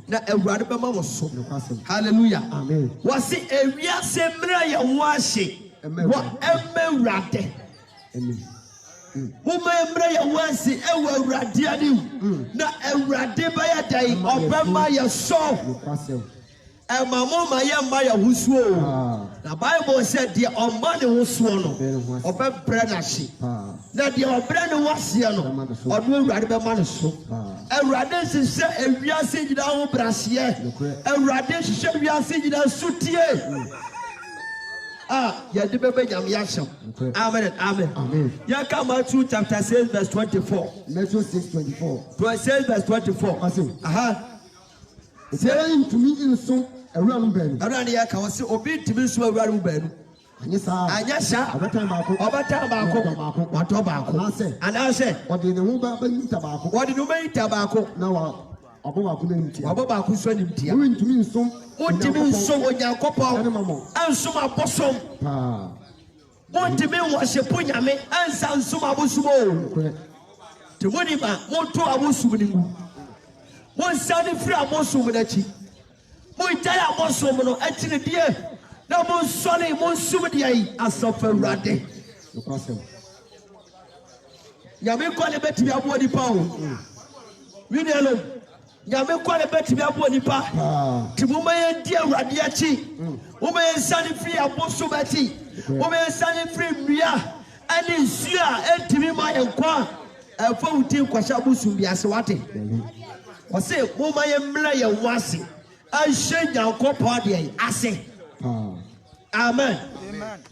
Na Awurade bema mo so. Hallelujah. Amen. Wase ewiase mra ye wase. Wa Awurade. Amen. Mumma mra ye wase ewa Awurade anim. Na Awurade ba ya dai obema ye so. Mama ya maya husuo. The Bible said the omani husuo no. Obe brana shi. Na the obrana wasia no. Odu Awurade be ma no so. Awurade sise ewiase gida ho brasiye. Awurade sise ewiase gida sutie. Ya de bebe nyam yasem. Amen. Amen. Ya come Matthew chapter 6 verse 24. Matthew 6:24. 6 verse 24. Aha. Saying to me in so around Ben. Around here, can see Obi to be so around Ben. And yes, sir. Over time, what tobacco? And I said, what did the woman tobacco? What did you make tobacco? Now, Abba couldn't swim to me so. What do you mean so when you're couple? And some apostle. What do you mean was a punyame and some abusumo? To Moniba, what to abusumu? One sounded free amosu with a cheek. One tire amosu, actually, dear. No more sonny, more sumidia, as of a rade. Yamin call a bet to be a body pound. Really alone. Yamin call a bet to be a body pound. To woman, dear Radiachi. Woman, sunny free amosu betty. Woman, sunny free Ria. And in Sia, and to me, my enquire. And 14 Kwashabusu be as what. I say, Moma Yemla Wasi. I shake down Copadi. I say, Amen.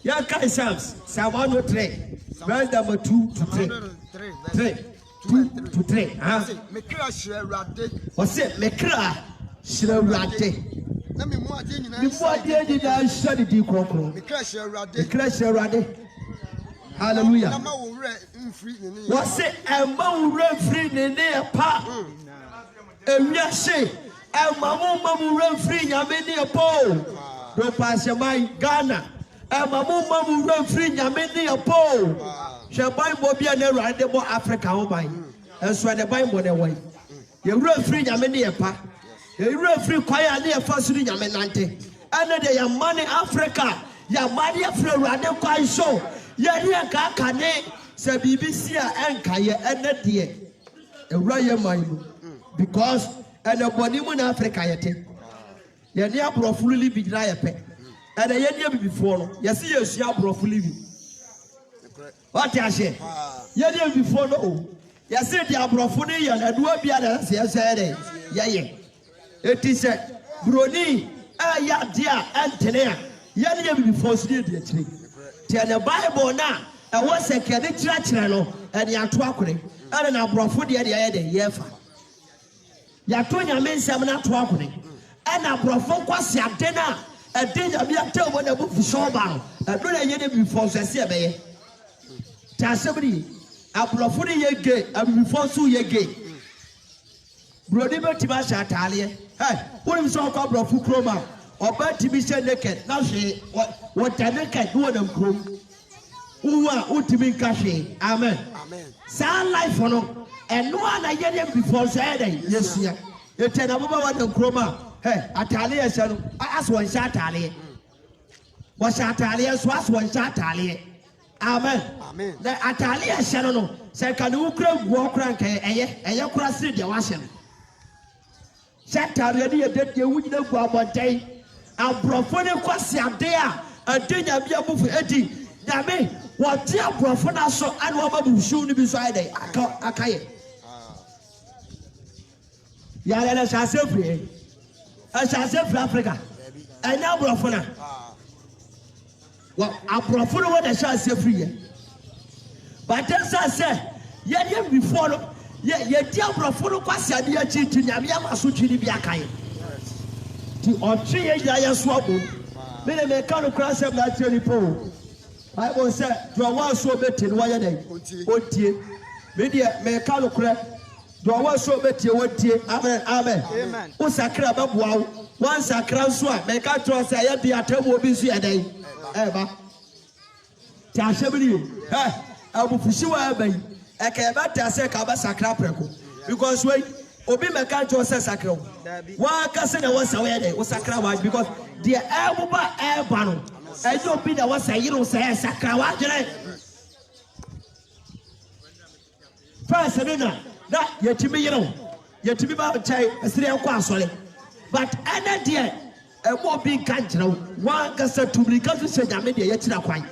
Yaka Psalms, Psalm 103, verse number 2 to 3. 2 to 3. What's it? Mekra Shirade. Before the did I study the Coco. Mekra Shirade. Hallelujah. What's it? A mountain free in their park. Ewiase mamu run free nyame ne epo do pass my Ghana mamu run free nyame ne epo she Bible bia na Awurade bo Africa ho ban enso the Bible ne wai ye run free nyame ne epa ye run free kwaya ne efa so nyame nante ene de ya mane Africa ya mane Africa Awurade kwai so ye ria ka kane se BBC a enka ye ene de Awurade man because and the body in Africa yet. You're near profully be dry a pet. And a year before, you see a shop profully. What I say? Year before, no. You said you are profully and I do be others. Yes, yeah. It is a Brony, ya dear Antonia. Year before, see the tree. Tell the Bible now. I was a cadet channel and you are talking. And I profully at the end of the year. Yatonya mensa na to akone na brofo kwase adena edenya bia tell when the book show ba do na ye dey before say be ye Tasabri, Abrofuni ye gay, and before so ye gay. Brodiba Timasha Talia, hey, what is so called Brofu Chroma, or bad Timisha naked, now she, what Tanaka do them chrome. Who are ultimate cache, amen. Amen. Sound life for no, and no one I get them before Saturday, yes, yeah. You tell about what the chroma, hey, Atalia shall ask one shot Talia. Was Atalia, was one shot Talia. Amen. Amen. The Atalia shall know, say, can you walk rank and you cross the Washington? Saturday, that you would know what day. And Profone Quasia there, a dinner be a move Eddie. Yame, what dear Profona so and what will soon be beside it. I can't. Yala shall say free. I shall say for Africa. And now Profona. Well, I Profona what I shall say free. But as I say, yet before. Ye dia brofo kwase ade achi tunyame amaso twiri bia kan ti otwe ye ya so abo me ne me kan kra sem na tiri po Bible say do wa so beti no ye den otie me dia me kan kra do wa so beti otie amen amen o sakra baboa wan sakra so a me ka tro say ye bia tamu obi so ye den ba ti ahebiri abufushi wa abai ekeba ta se ka ba sakra preko because wait obi meka jo se sakra wa ka se na wa sa we dey o sakra wa because the elboba elba no ejo obi na wa sa yiro se sakra wa jere first na yetimi yiro yetimi ba chai esire enko asole but ene de ebo obi kan jere wa ka se tumri ka se nyame de yetira kwan.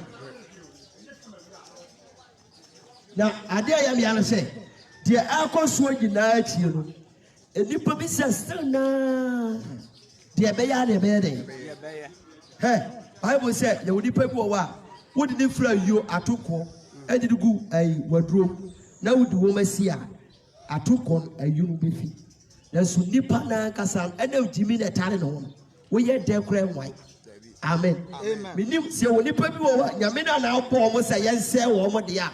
Now, I dare you, I say, dear Uncle Swaggy night, you know, and you put me sister now. Dear Bayard, hey, I will say, the only people what did they fly you at Tuco, and did go a wardrobe. Now, the woman see I took on a young beefy. There's Nipa Nankasan, and no Jimmy the Talent home. We had their crown white. Amen. Amen. See, when you put me over, Yamina now, Paul was a young sell woman, dear.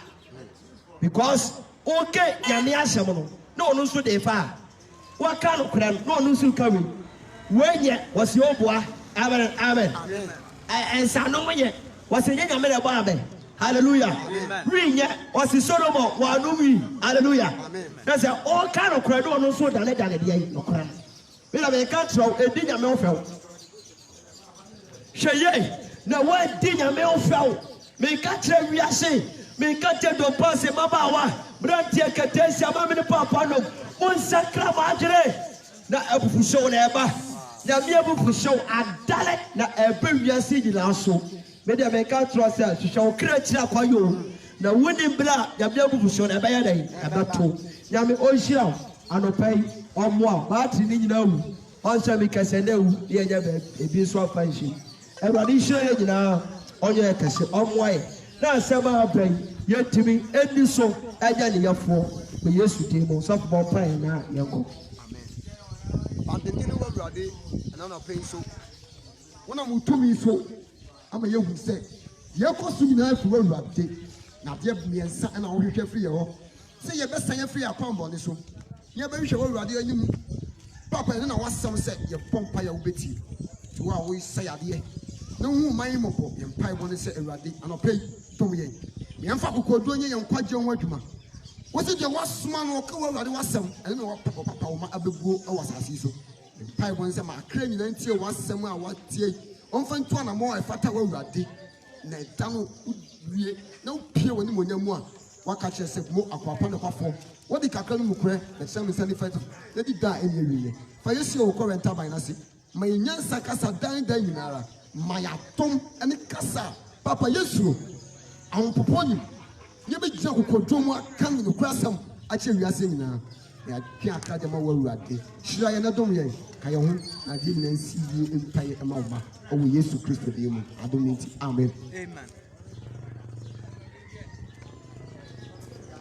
Because okay, yami ashamono. No so dey fa. What kind of crime? No so carry. When ye was your boy. Amen. Amen. And sano when was a young man about hallelujah. Ring ye was the Solomon wa no we. Hallelujah. That's all kind of crime. No so than the no crime. We have a country a dinner me offer. Sheye. Na one dinner me offer. Me catch we are saying. Me kate do pass mabawa brantie katensi amamene papa no mon sakra majere na abufu na eba na me abufu show adale na ebe wiase nyina so me de me ka trust show kra kira kwayo na woni bra ya me abufu na eba ya dai abato ya me onhira anopai omo a battery ni nyina wu onse me kase na wu ye nya be ebi so afanshi ewrade hire nyina onye kase omo aye na sema abai yetimi eni so anya ne yafo be Yesu dimo so for pray na yanko amen bandeni wo brade na na pay so wona mutumi so ama yehu se yekoso nyina afi wo brade na de miensa na wo hwehwe free ho se ye be san free akwambo ne so ye be hwehwe wo brade anyim papa na wasam se ye pompa ya ubeti to wa wo say ade na hu man mopo ye mpai bo ne se awurade anopei tom ye me amfa kokodu onye ye nkwaje ho adwuma wo se je wasoma no ka wo awurade wasam ene na papa wo ma abeguo awasase so mpai bo ne se ma akra nyina ntie wasam a watie onfa ntu ana mo efata wo awurade na dano wie na opie woni monyamu a waka che se mo akwapa ne kwafom wo di kakra no mukure na se me sani fight na di da enye wie fa yesi o korenta ban na se ma nyansa kasa dan nyinara maya tom ene kasa papa yesu awon poponi ye be gina kokodom aka no kurasam a che wiase nyina ya twa aka de ma wawurade shira ye na dom ye ka ye ho na di na nsi ye empaye ema wo ma o Yesu Kristo de mu adomenti amen.